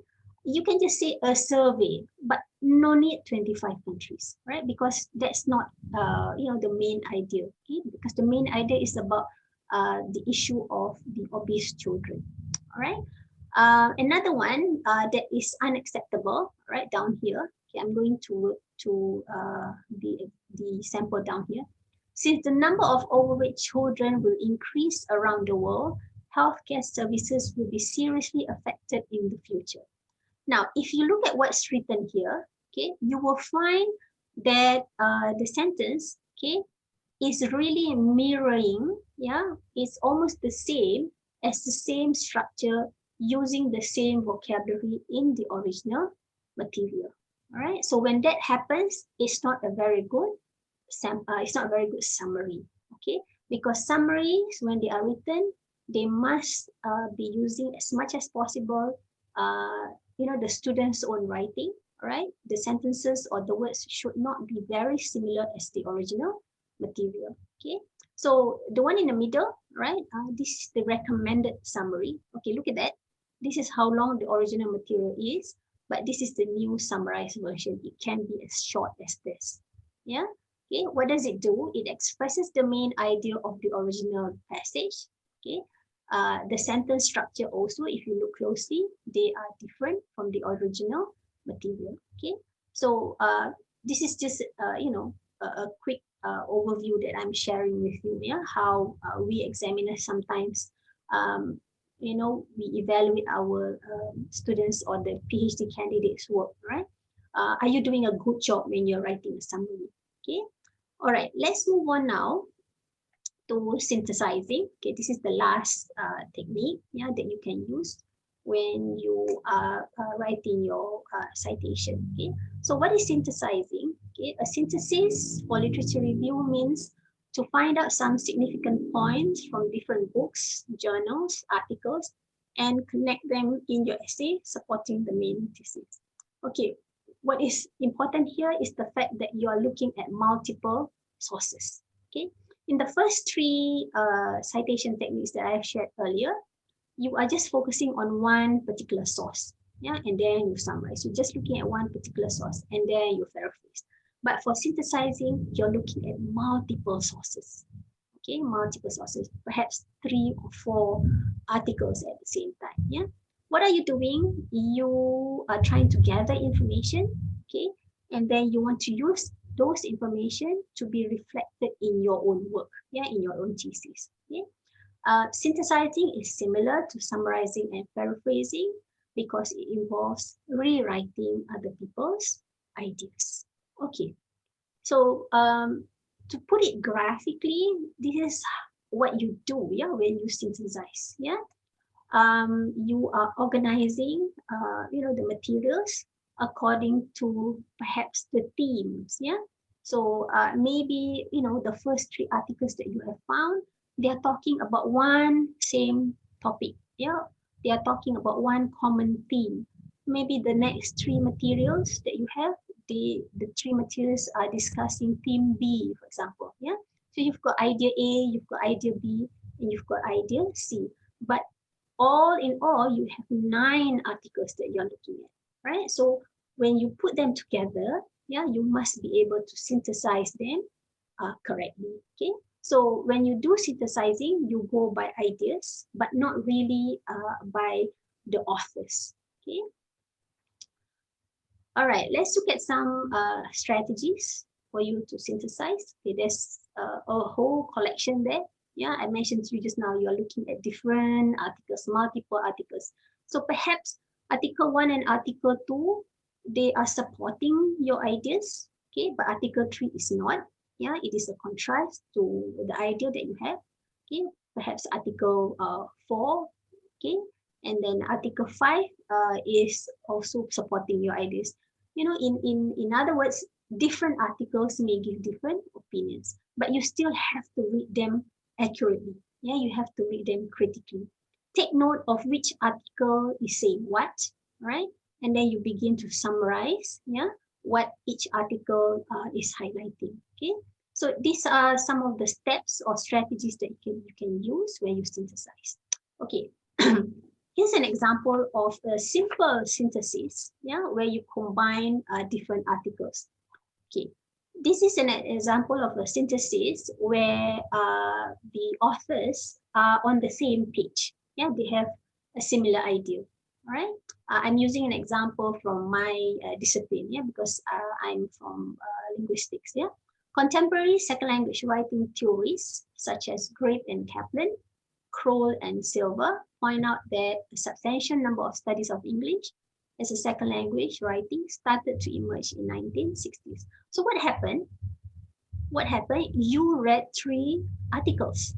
you can just say a survey, but no need 25 countries, right? Because that's not the main idea. Okay, because the main idea is about the issue of the obese children. All right. Another one that is unacceptable, right down here. Okay, I'm going to the sample down here. Since the number of overweight children will increase around the world, healthcare services will be seriously affected in the future. Now, if you look at what's written here, okay, you will find that the sentence, okay, is really mirroring, yeah, it's almost the same as the same structure using the same vocabulary in the original material. All right, so when that happens, it's not a very good summary, okay? Because summaries, when they are written, they must be using as much as possible, the student's own writing, right? The sentences or the words should not be very similar as the original material, okay? So the one in the middle, right? This is the recommended summary. Okay, look at that. This is how long the original material is, but this is the new summarized version. It can be as short as this, yeah? Okay, what does it do? It expresses the main idea of the original passage. Okay, the sentence structure also, if you look closely, they are different from the original material. Okay, so this is just a quick overview that I'm sharing with you. Yeah, how we examiners sometimes we evaluate our students or the PhD candidates' work, right? Are you doing a good job when you're writing a summary? Okay. All right. Let's move on now to synthesizing. Okay, this is the last technique, yeah, that you can use when you are writing your citation. Okay, so what is synthesizing? Okay, a synthesis for literature review means to find out some significant points from different books, journals, articles, and connect them in your essay supporting the main thesis. Okay, what is important here is the fact that you are looking at multiple sources. Okay, in the first three citation techniques that I've shared earlier, you are just focusing on one particular source, yeah, and then you summarize. You're just looking at one particular source, and then you paraphrase. But for synthesizing, you're looking at multiple sources, okay, multiple sources, perhaps 3 or 4 articles at the same time, yeah. What are you doing? You are trying to gather information, okay, and then you want to use those information to be reflected in your own work, yeah, in your own thesis. Okay? Synthesizing is similar to summarizing and paraphrasing because it involves rewriting other people's ideas. Okay, so to put it graphically, this is what you do, yeah, when you synthesize, yeah. You are organizing, the materials according to perhaps the themes, yeah. So maybe, the first 3 articles that you have found, they are talking about one same topic, yeah. They are talking about one common theme. Maybe the next 3 materials that you have, the 3 materials are discussing theme B, for example, yeah. So you've got idea A, you've got idea B, and you've got idea C. But all in all, you have 9 articles that you're looking at, right? So when you put them together, yeah, you must be able to synthesize them correctly, okay? So when you do synthesizing, you go by ideas, but not really by the authors, okay? All right, let's look at some strategies for you to synthesize. Okay, there's a whole collection there. Yeah, I mentioned to you just now, you're looking at different articles, multiple articles. So perhaps article 1 and article 2, they are supporting your ideas, okay, but article 3 is not. Yeah, it is a contrast to the idea that you have. Okay, perhaps article 4, okay, and then article 5 is also supporting your ideas. In other words, different articles may give different opinions, but you still have to read them accurately. Yeah, you have to read them critically. Take note of which article is saying what, right? And then you begin to summarize, yeah, what each article is highlighting. Okay, so these are some of the steps or strategies that you can use when you synthesize. Okay. Here's an example of a simple synthesis, yeah, where you combine different articles. Okay, this is an example of a synthesis where the authors are on the same page. Yeah, they have a similar idea. All right, I'm using an example from my discipline, yeah, because I'm from linguistics. Yeah, contemporary second language writing theories such as Grape and Kaplan, Kroll and Silver point out that a substantial number of studies of English as a second language writing started to emerge in 1960s. So what happened? What happened? You read 3 articles,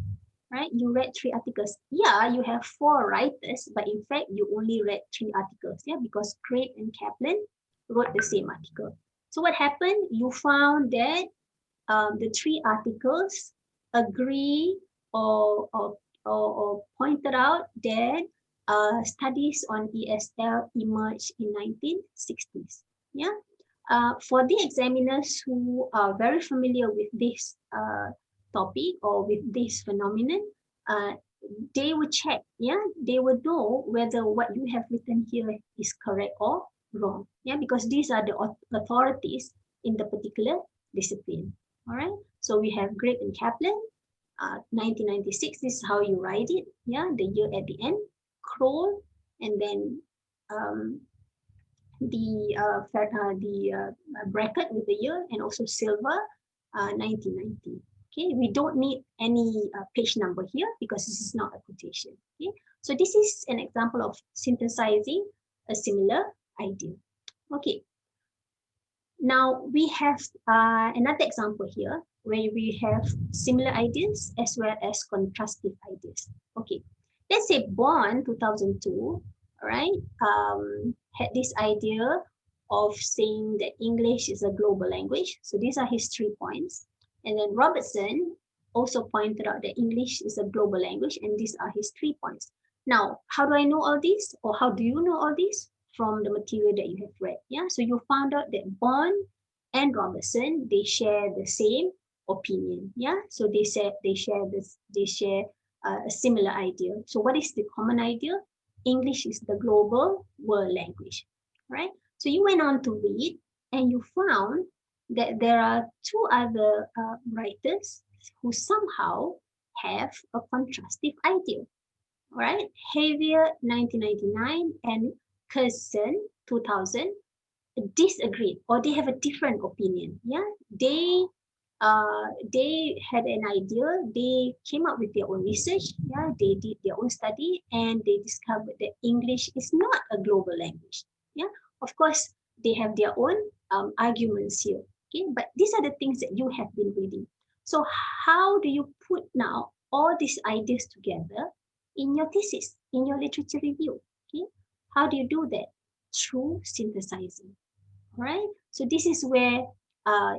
right? You read 3 articles. Yeah, you have 4 writers, but in fact, you only read 3 articles, yeah, because Craig and Kaplan wrote the same article. So what happened? You found that the 3 articles agree or pointed out that studies on ESL emerged in 1960s. Yeah. For the examiners who are very familiar with this topic or with this phenomenon, they will check, yeah, they will know whether what you have written here is correct or wrong, yeah, because these are the authorities in the particular discipline. All right. So we have Greg and Kaplan, 1996. This is how you write it. Yeah, the year at the end. Kroll, and then um, the bracket with the year, and also Silver, 1990. Okay, we don't need any page number here because this is not a quotation. Okay, so this is an example of synthesizing a similar idea. Okay, now we have another example here where we have similar ideas as well as contrastive ideas. Okay, let's say Bond 2002, right, had this idea of saying that English is a global language. So these are his 3 points. And then Robertson also pointed out that English is a global language, and these are his 3 points. Now, how do I know all this, or how do you know all this? From the material that you have read. Yeah, so you found out that Bond and Robertson, they share the same opinion. Yeah, so they share a similar idea. So what is the common idea? English is the global world language, right? So you went on to read, and you found that there are two other writers who somehow have a contrastive idea. All right, Javier 1999 and Cousin 2000 disagreed, or they have a different opinion. Yeah, they had an idea. They came up with their own research. Yeah, they did their own study, and they discovered that English is not a global language. Yeah, of course they have their own arguments here. Okay, but these are the things that you have been reading. So how do you put now all these ideas together in your thesis, in your literature review? Okay, how do you do that? Through synthesizing. All right, so this is where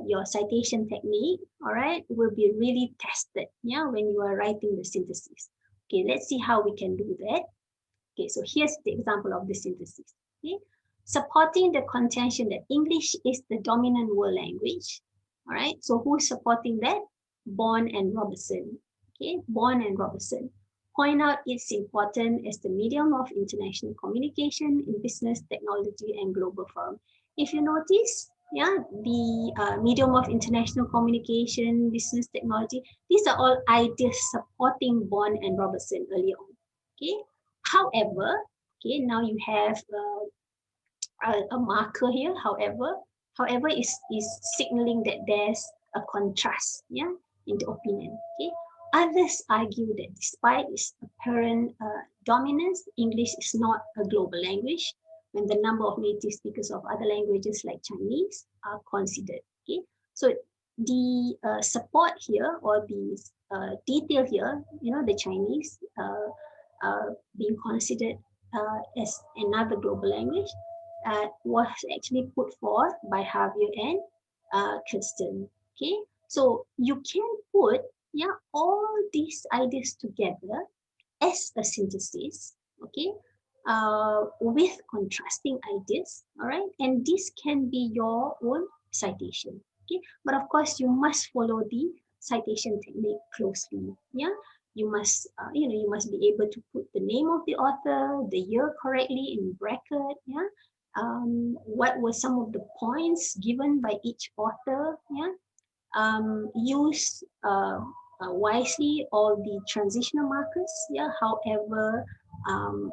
your citation technique, all right, will be really tested, yeah, when you are writing the synthesis. Okay, let's see how we can do that. Okay, so here's the example of the synthesis. Okay, supporting the contention that English is the dominant world language. All right, so who's supporting that? Bond and Robertson. Okay, Bond and Robertson point out its importance as the medium of international communication in business, technology, and global forum. If you notice, yeah, the medium of international communication, business, technology, these are all ideas supporting Bond and Robertson earlier on. Okay, however, okay, now you have a marker here. However, is signaling that there's a contrast, yeah, in the opinion. Okay, others argue that despite its apparent dominance, English is not a global language when the number of native speakers of other languages like Chinese are considered. Okay, so the support here, or the detail here, the Chinese being considered as another global language, was actually put forth by Javier and Kirsten. Okay, so you can put, yeah, all these ideas together as a synthesis. Okay, with contrasting ideas. All right, and this can be your own citation. Okay, but of course you must follow the citation technique closely. Yeah, you must you must be able to put the name of the author, the year correctly in bracket. Yeah, what were some of the points given by each author? Yeah, use wisely all the transitional markers. Yeah, however,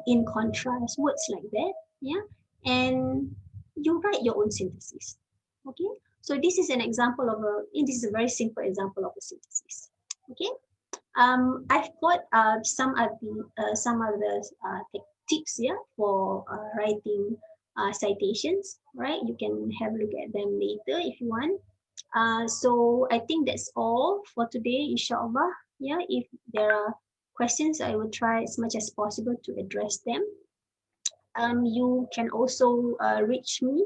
in contrast, words like that. Yeah, and you write your own synthesis. Okay, so this is an example of this is a very simple example of a synthesis. Okay, I've got some other tips here for writing citations. Right, you can have a look at them later if you want. So I think that's all for today, inshallah. Yeah, if there are questions, I will try as much as possible to address them. You can also reach me.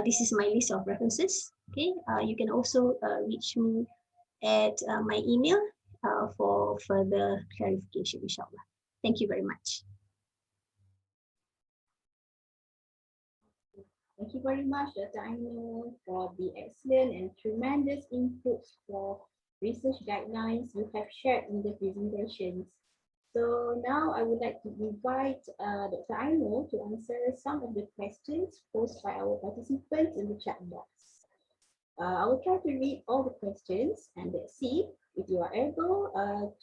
This is my list of references. Okay, you can also reach me at my email for further clarification, inshallah. Thank you very much. Thank you very much, Dr. Ainul, for the excellent and tremendous inputs for research guidelines you have shared in the presentations. So now I would like to invite Dr. Ainul to answer some of the questions posed by our participants in the chat box. I will try to read all the questions and let's see if you are able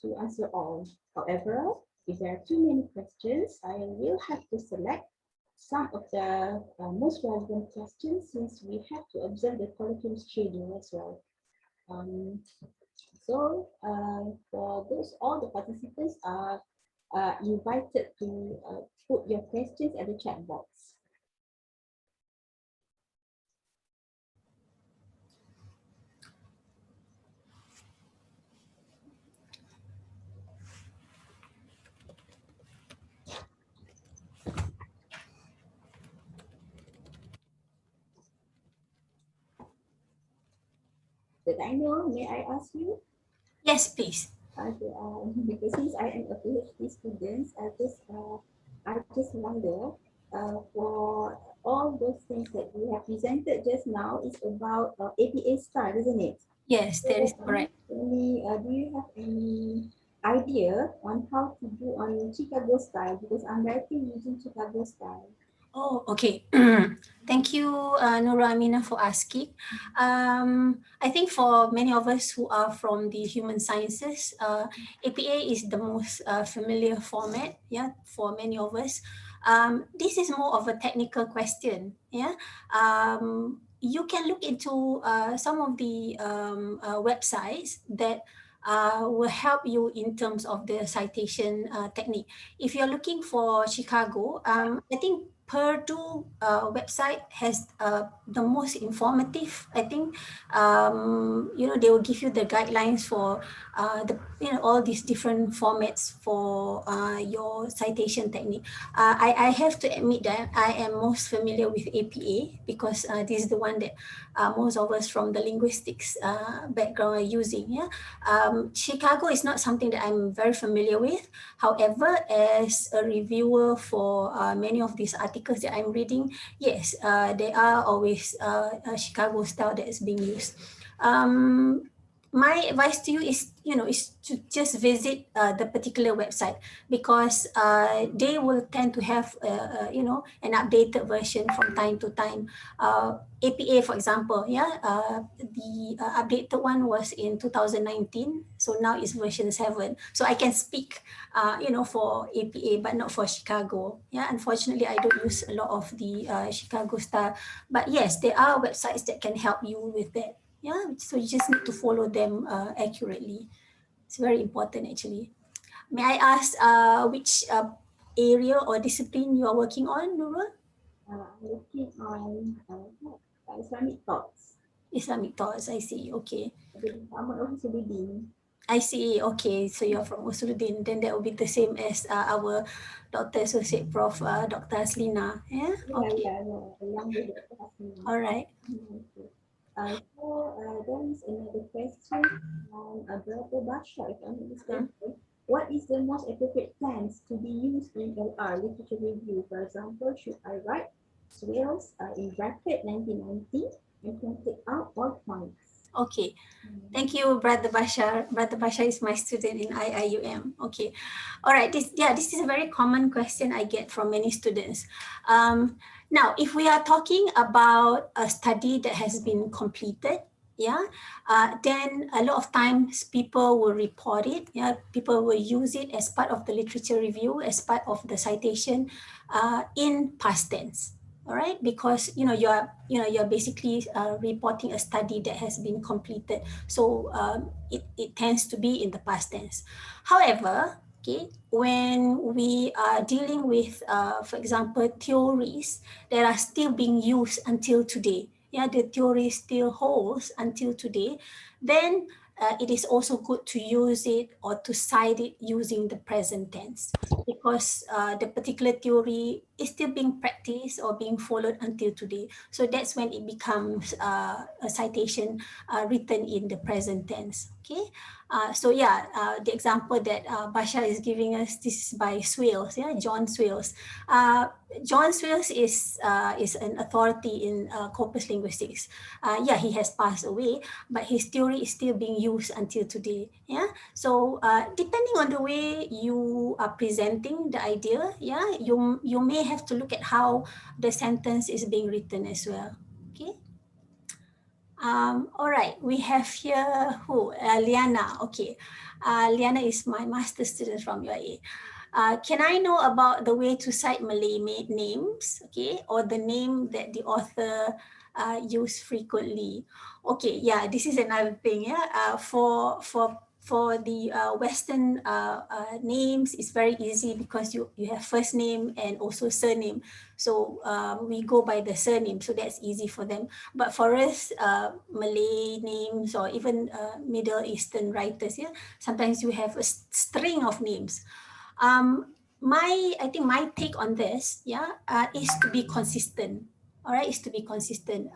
to answer all. However, if there are too many questions, I will have to select some of the most relevant questions since we have to observe the Colloquium schedule as well. Um, for those, all the participants are invited to put your questions at the chat box. Did I know? May I ask you? Yes, please. Okay, because since I am a PhD student, I just wonder for all those things that we have presented just now is about APA style, isn't it? Yes, that is So, correct. do you have any idea on how to do on Chicago style? Because I'm writing using Chicago style. Oh, okay. Thank you, Nurul Aminah, for asking. I think for many of us who are from the human sciences, APA is the most familiar format, yeah, for many of us. This is more of a technical question, yeah. You can look into some of the websites that will help you in terms of the citation technique. If you're looking for Chicago, I think Purdue website has the most informative. I think they will give you the guidelines for all these different formats for your citation technique. I have to admit that I am most familiar with APA because this is the one that most of us from the linguistics background are using. Yeah, Chicago is not something that I'm very familiar with. However, as a reviewer for many of these articles that I'm reading, yes, there are always a Chicago style that is being used. My advice to you is to just visit the particular website because they will tend to have an updated version from time to time. APA, for example, the updated one was in 2019, so now it's version 7. So I can speak for APA, but not for Chicago. Yeah, unfortunately, I don't use a lot of the Chicago style. But yes, there are websites that can help you with that. Yeah, so you just need to follow them accurately. It's very important, actually. May I ask which area or discipline you are working on, Nurul? Looking on Islamic thoughts. Islamic thoughts, I see. Okay. I'm also reading. I see. Okay, so you're from Usuluddin. Then that will be the same as our Dr. Associate Prof. Dr. Aslina. Yeah. Yeah, Okay. yeah, yeah. The youngest that has me. All right. Okay. There is another question from Brother Basha, if I understand. What is the most appropriate tense to be used in LR, literature review? For example, should I write Swales in bracket 1990 and can take out all points? Okay. Thank you, Brother Bashar. Brother Bashar is my student in IIUM. Okay. All right. This is a very common question I get from many students. Now, if we are talking about a study that has been completed, then a lot of times people will report it. Yeah, people will use it as part of the literature review, as part of the citation in past tense. All right, because you're basically reporting a study that has been completed, so it tends to be in the past tense. However, okay, when we are dealing with for example, theories that are still being used until today, the theory still holds until today, then it is also good to use it or to cite it using the present tense, because the particular theory is still being practiced or being followed until today. So that's when it becomes a citation written in the present tense. Okay, the example that Basha is giving us, this is by Swales, John Swales. John Swales is an authority in corpus linguistics. He has passed away, but his theory is still being used until today. So depending on the way you are presenting the idea, you may have to look at how the sentence is being written as well. Okay. All right, we have here who? Liana. Okay, Liana is my master student from UAE. Can I know about the way to cite Malay names, okay, or the name that the author use frequently? Okay, yeah, this is another thing. Yeah, for the Western names, it's very easy because you have first name and also surname. So we go by the surname, so that's easy for them. But for us, Malay names or even Middle Eastern writers, yeah, sometimes you have a string of names. I think my take on this, yeah, is to be consistent. All right, is to be consistent.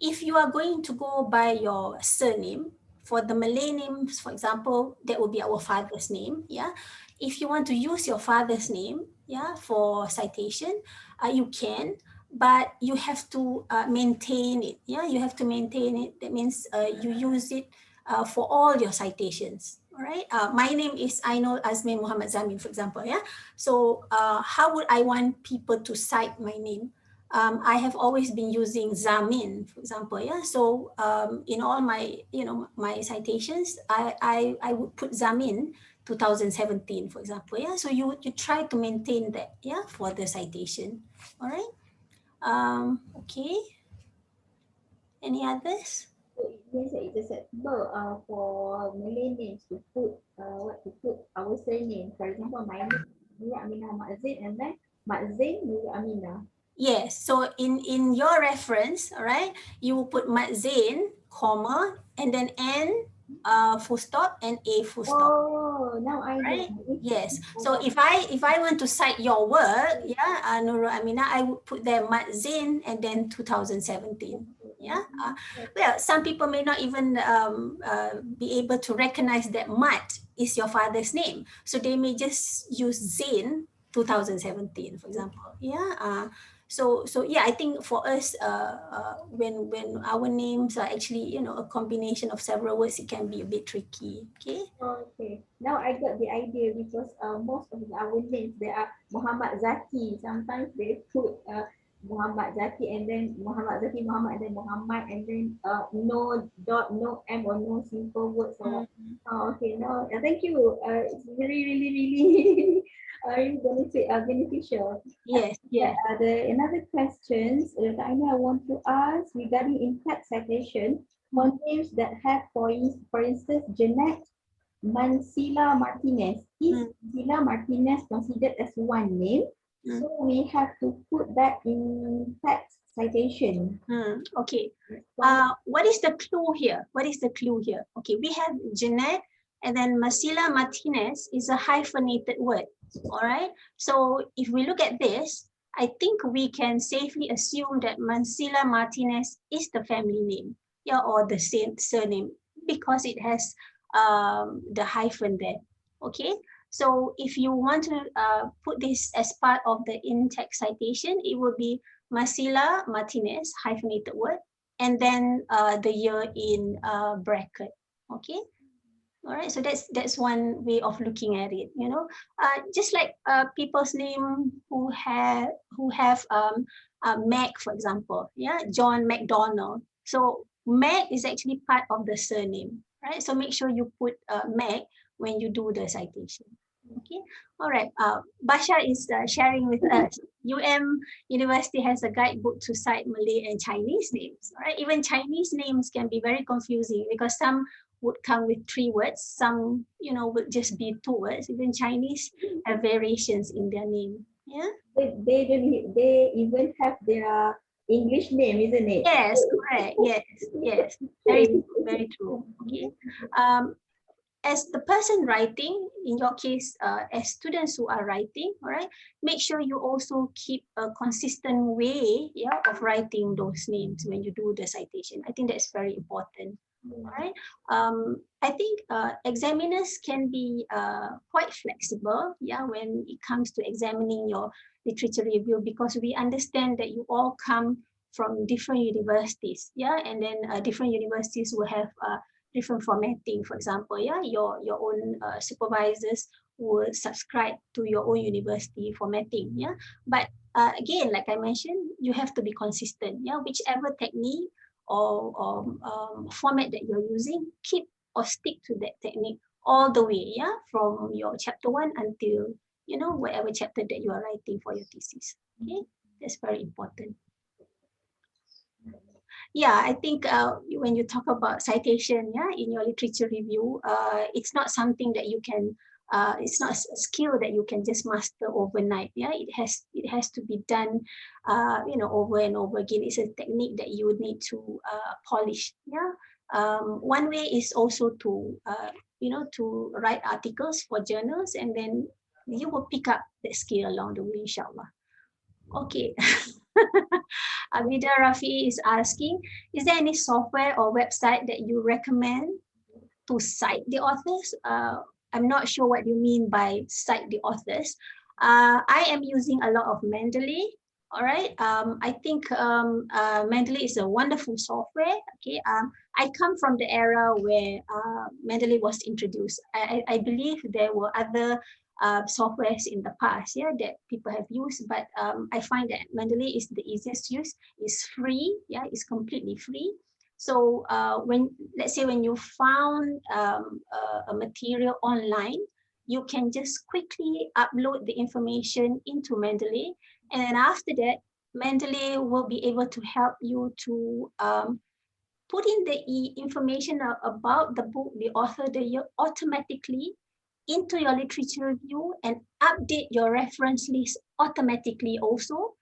If you are going to go by your surname, for the Malay names, for example, that will be our father's name. Yeah, if you want to use your father's name, yeah, for citation, you can, but you have to maintain it. Yeah, you have to maintain it. That means you use it for all your citations. All right. My name is Ainul Azmin Muhammad Zamin, for example. Yeah. So how would I want people to cite my name? I have always been using Zamin, for example. Yeah. So in all my, my citations, I would put Zamin 2017, for example. Yeah. So you try to maintain that. Yeah, for the citation. All right. Okay. Any others? So it means that it's acceptable for Malay names to put to put our surname. For example, my name is Nurul Aminah Mak Zain, and then Mak Zain Nurul Aminah. Yes. So in your reference, all right, you will put Mat Zain, comma, and then N, full stop, and A, full stop. Oh, now I know. Right? Yes. I So got if I want to cite your work, yeah, Nurul Aminah, I would put there Mat Zain and then 2017. Yeah. Well, some people may not even be able to recognize that Mat is your father's name, so they may just use Zain 2017, for example. Yeah. So yeah, I think for us, when our names are actually a combination of several words, it can be a bit tricky. Okay. Okay, now I got the idea because most of our names they are Muhammad Zaki. Sometimes they put Muhammad Zaki and then Muhammad Zaki Muhammad and then Muhammad and then no dot no M or no simple words or what. Mm. Okay, now thank you. It's really really beneficial. Yes, yes. The another questions that I want to ask regarding impact citation for Mm, names that have for instance Jeanette Mansilla Martinez. Is mm, Mansilla Martinez considered as one name? mm, So we have to put that in text citation. Okay. One, What is the clue here? What is the clue here? Okay, we have Jeanette and then Masila Martinez is a hyphenated word. All right. So if we look at this, I think we can safely assume that Mansilla Martinez is the family name, yeah, or the same surname because it has the hyphen there. Okay. So if you want to put this as part of the in-text citation, it will be Masila Martinez, hyphenated word, and then the year in bracket. Okay. All right. So that's one way of looking at it. Just like people's name who have Mac, for example. Yeah, John McDonald. So Mac is actually part of the surname, right? So make sure you put Mac when you do the citation. Okay. All right. Basha is sharing with us. University has a guidebook to cite Malay and Chinese names. All right. Even Chinese names can be very confusing because some would come with 3 words, some would just be 2 words. Even Chinese have variations in their name. Yeah. they even have their English name, isn't it? Yes, correct. Yes, yes. Very Okay. true. Very true. Okay. Um, as the person writing, in your case, as students who are writing, all right, make sure you also keep a consistent way, yeah, of writing those names when you do the citation. I think that's very important. All right. I think examiners can be quite flexible, yeah, when it comes to examining your literature review because we understand that you all come from different universities, yeah, and then different universities will have different formatting. For example, yeah, your own supervisors will subscribe to your own university formatting, yeah. But again, like I mentioned, you have to be consistent, yeah. Whichever technique format that you're using, keep or stick to that technique all the way, yeah, from your chapter 1 until, you know, whatever chapter that you are writing for your thesis. Okay, that's very important. Yeah, I think when you talk about citation, yeah, in your literature review, it's not something that you can, it's not a skill that you can just master overnight. Yeah, it has to be done, you know, over and over again. It's a technique that you would need to polish. Yeah, one way is also to, you know, to write articles for journals, and then you will pick up that skill along the way, inshallah. Okay. Abida Rafi is asking, is there any software or website that you recommend to cite the authors? I'm not sure what you mean by cite the authors. I am using a lot of Mendeley. All right. I think Mendeley is a wonderful software. Okay. I come from the era where Mendeley was introduced. I believe there were other softwares in the past, yeah, that people have used, but I find that Mendeley is the easiest to use. It's free, yeah, it's completely free. So when, let's say, when you found a material online, you can just quickly upload the information into Mendeley, and then after that, Mendeley will be able to help you to put in the information about the book, the author, the year automatically into your literature review, and update your reference list automatically also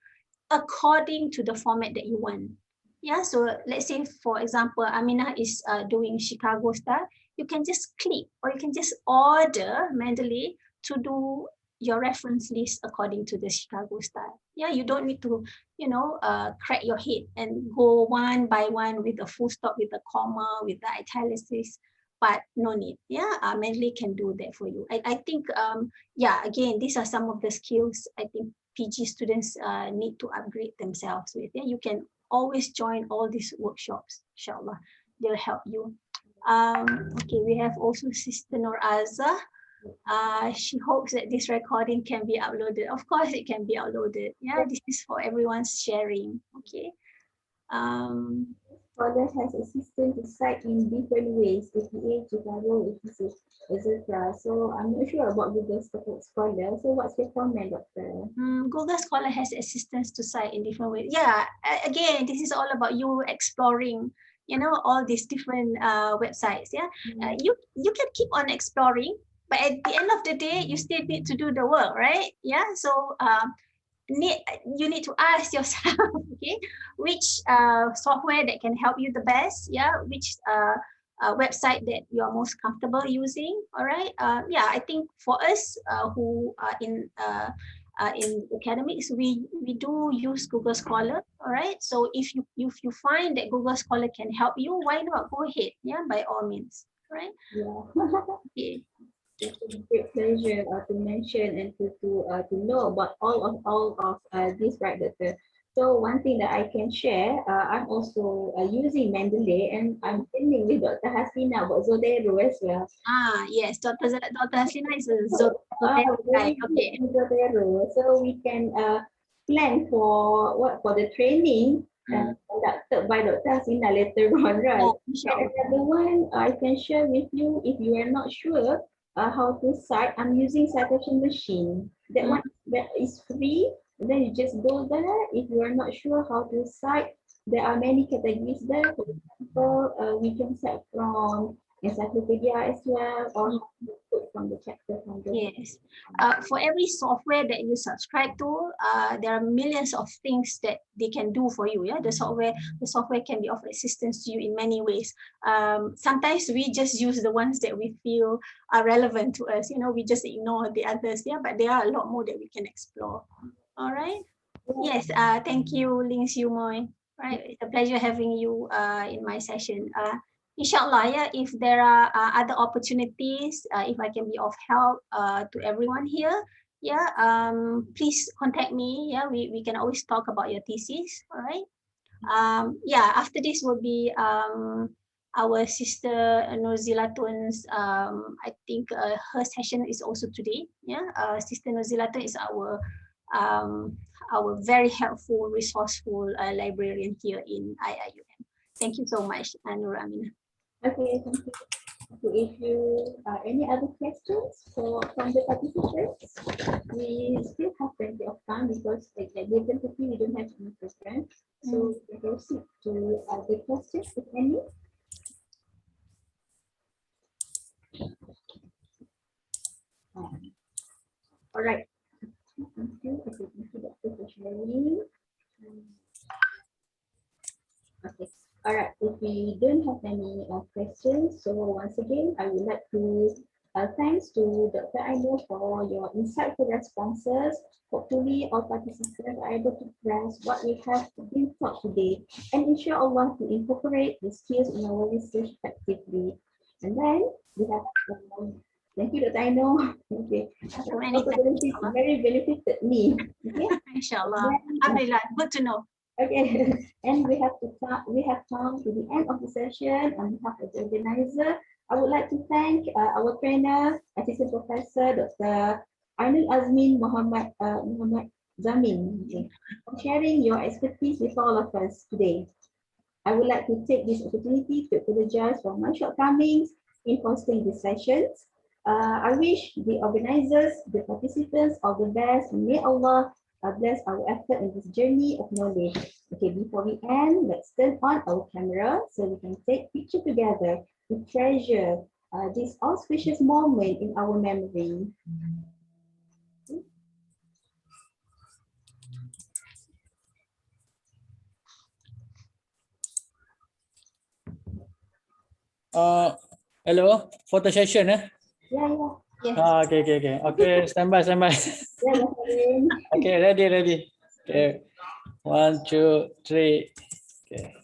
according to the format that you want. Yeah, so let's say, for example, Aminah is doing Chicago style. You can just click, or you can just order Mendeley to do your reference list according to the Chicago style. Yeah, you don't need to, you know, crack your head and go one by one with a full stop, with a comma, with the italics, but no need. Yeah, Mendeley can do that for you. I think, yeah, again, these are some of the skills I think PG students need to upgrade themselves with. Yeah, you can always join all these workshops, inshallah. They'll help you. Okay, we have also Sister Noraza. She hopes that this recording can be uploaded. Of course, it can be uploaded. Yeah, this is for everyone's sharing. Okay. Scholar has assistance to cite in different ways, APA, Chicago, etc. So I'm not sure about Google Scholar. So what's your comment, Doctor? Google Scholar has assistance to cite in different ways. Yeah, again, this is all about you exploring, you know, all these different websites. Yeah, you can keep on exploring, but at the end of the day, you still need to do the work, right? Yeah, so you need to ask yourself, okay, which software that can help you the best, yeah, which website that you're most comfortable using. All right. Yeah, I think for us who are in academics, we do use Google Scholar. All right. So if you find that Google Scholar can help you, why not go ahead? Yeah, by all means. Right. Yeah. Okay. It's a great pleasure to mention and to know about all of this, right, Doctor? So one thing that I can share, I'm also using Mendeley, and I'm training with Dr. Hasina about Zotero as well. Yes, Dr. Hasina is a So, Zotero guy. very good Okay. in Zotero. So we can plan for the training conducted by Dr. Hasina later on, right? Yeah, And another one I can share with you, if you are not sure how to cite, I'm using citation machine. That one that is free. And then you just go there. If you are not sure how to cite, there are many categories there. For example, we can cite from encyclopedia as well, or put from the chapter from the Yes. For every software that you subscribe to, there are millions of things that they can do for you. Yeah, the software can be of assistance to you in many ways. Sometimes we just use the ones that we feel are relevant to us. You know, we just ignore the others. Yeah, but there are a lot more that we can explore. All right. Yes. Thank you, Ling Xiu Moi. Right. It's a pleasure having you in my session. Inshallah, yeah, if there are other opportunities, if I can be of help to everyone here, yeah, please contact me. Yeah, we can always talk about your thesis. All right. Yeah, after this will be our sister Nurzilatun's, I think her session is also today. Yeah, Sister Nurzilatun is our very helpful, resourceful librarian here in IIUM. Thank you so much, Nurul, Aminah. Okay, thank you. So if you any other questions from the participants, we still have plenty of time because at 11:50 we don't have any program. So we can proceed to the questions, if any. All right. Thank you. Okay, thank you, Dr. for sharing. Okay. All right. If we don't have any questions, so once again, I would like to thanks to Dr. Ainul for your insightful responses. Hopefully, all participants are able to grasp what we have been taught today and inshallah to incorporate the skills in our research effectively. And then we have thank you, Dr. Ainul. Okay. Also very benefited me. Okay. Inshallah. Alhamdulillah. Good to know. Okay, and we have come to the end of the session. On behalf of the organizer, I would like to thank our trainer, Assistant Professor Dr. Ainul Azmin Muhammad Zamin, for sharing your expertise with all of us today. I would like to take this opportunity to apologize for my shortcomings in hosting these sessions. I wish the organizers, the participants all the best, and may Allah bless our effort in this journey of knowledge. Okay, before we end, let's turn on our camera so we can take picture together to treasure this auspicious moment in our memory. Hello, photo session, eh? Yeah. Yes. Okay, stand by. Yeah, Okay, ready. Okay, 1, 2, 3. Okay.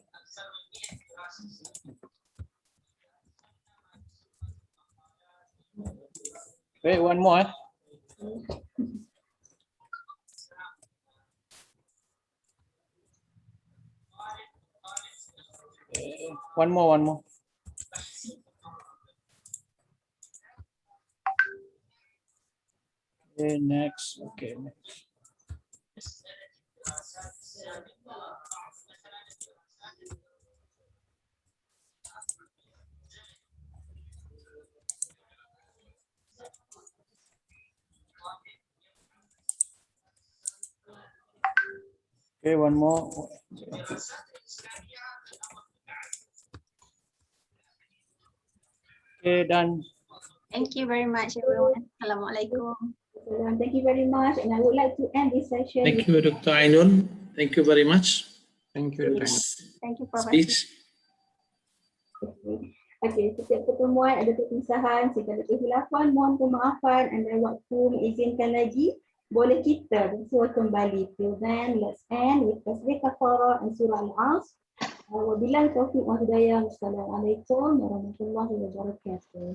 Wait, one more. Okay, one more. Okay, next. Okay, next. Okay, one more. Okay, done. Thank you very much, everyone. Assalamualaikum. Thank you very much, and I would like to end this session. Thank you, Dr. Ainul. Thank you very much. Thank you, Dr. Thank you, Prof. Speech. Okey, setiap pertemuan ada perpisahan, segala kehilafan, mohon pemaafan, dan waktu mengizinkan lagi, boleh kita bersua kembali. Till then, let's end with tasbih kafarah and surah Al-As. Wabillahi taufiq wal hidayah. Wassalamualaikum warahmatullahi wabarakatuh.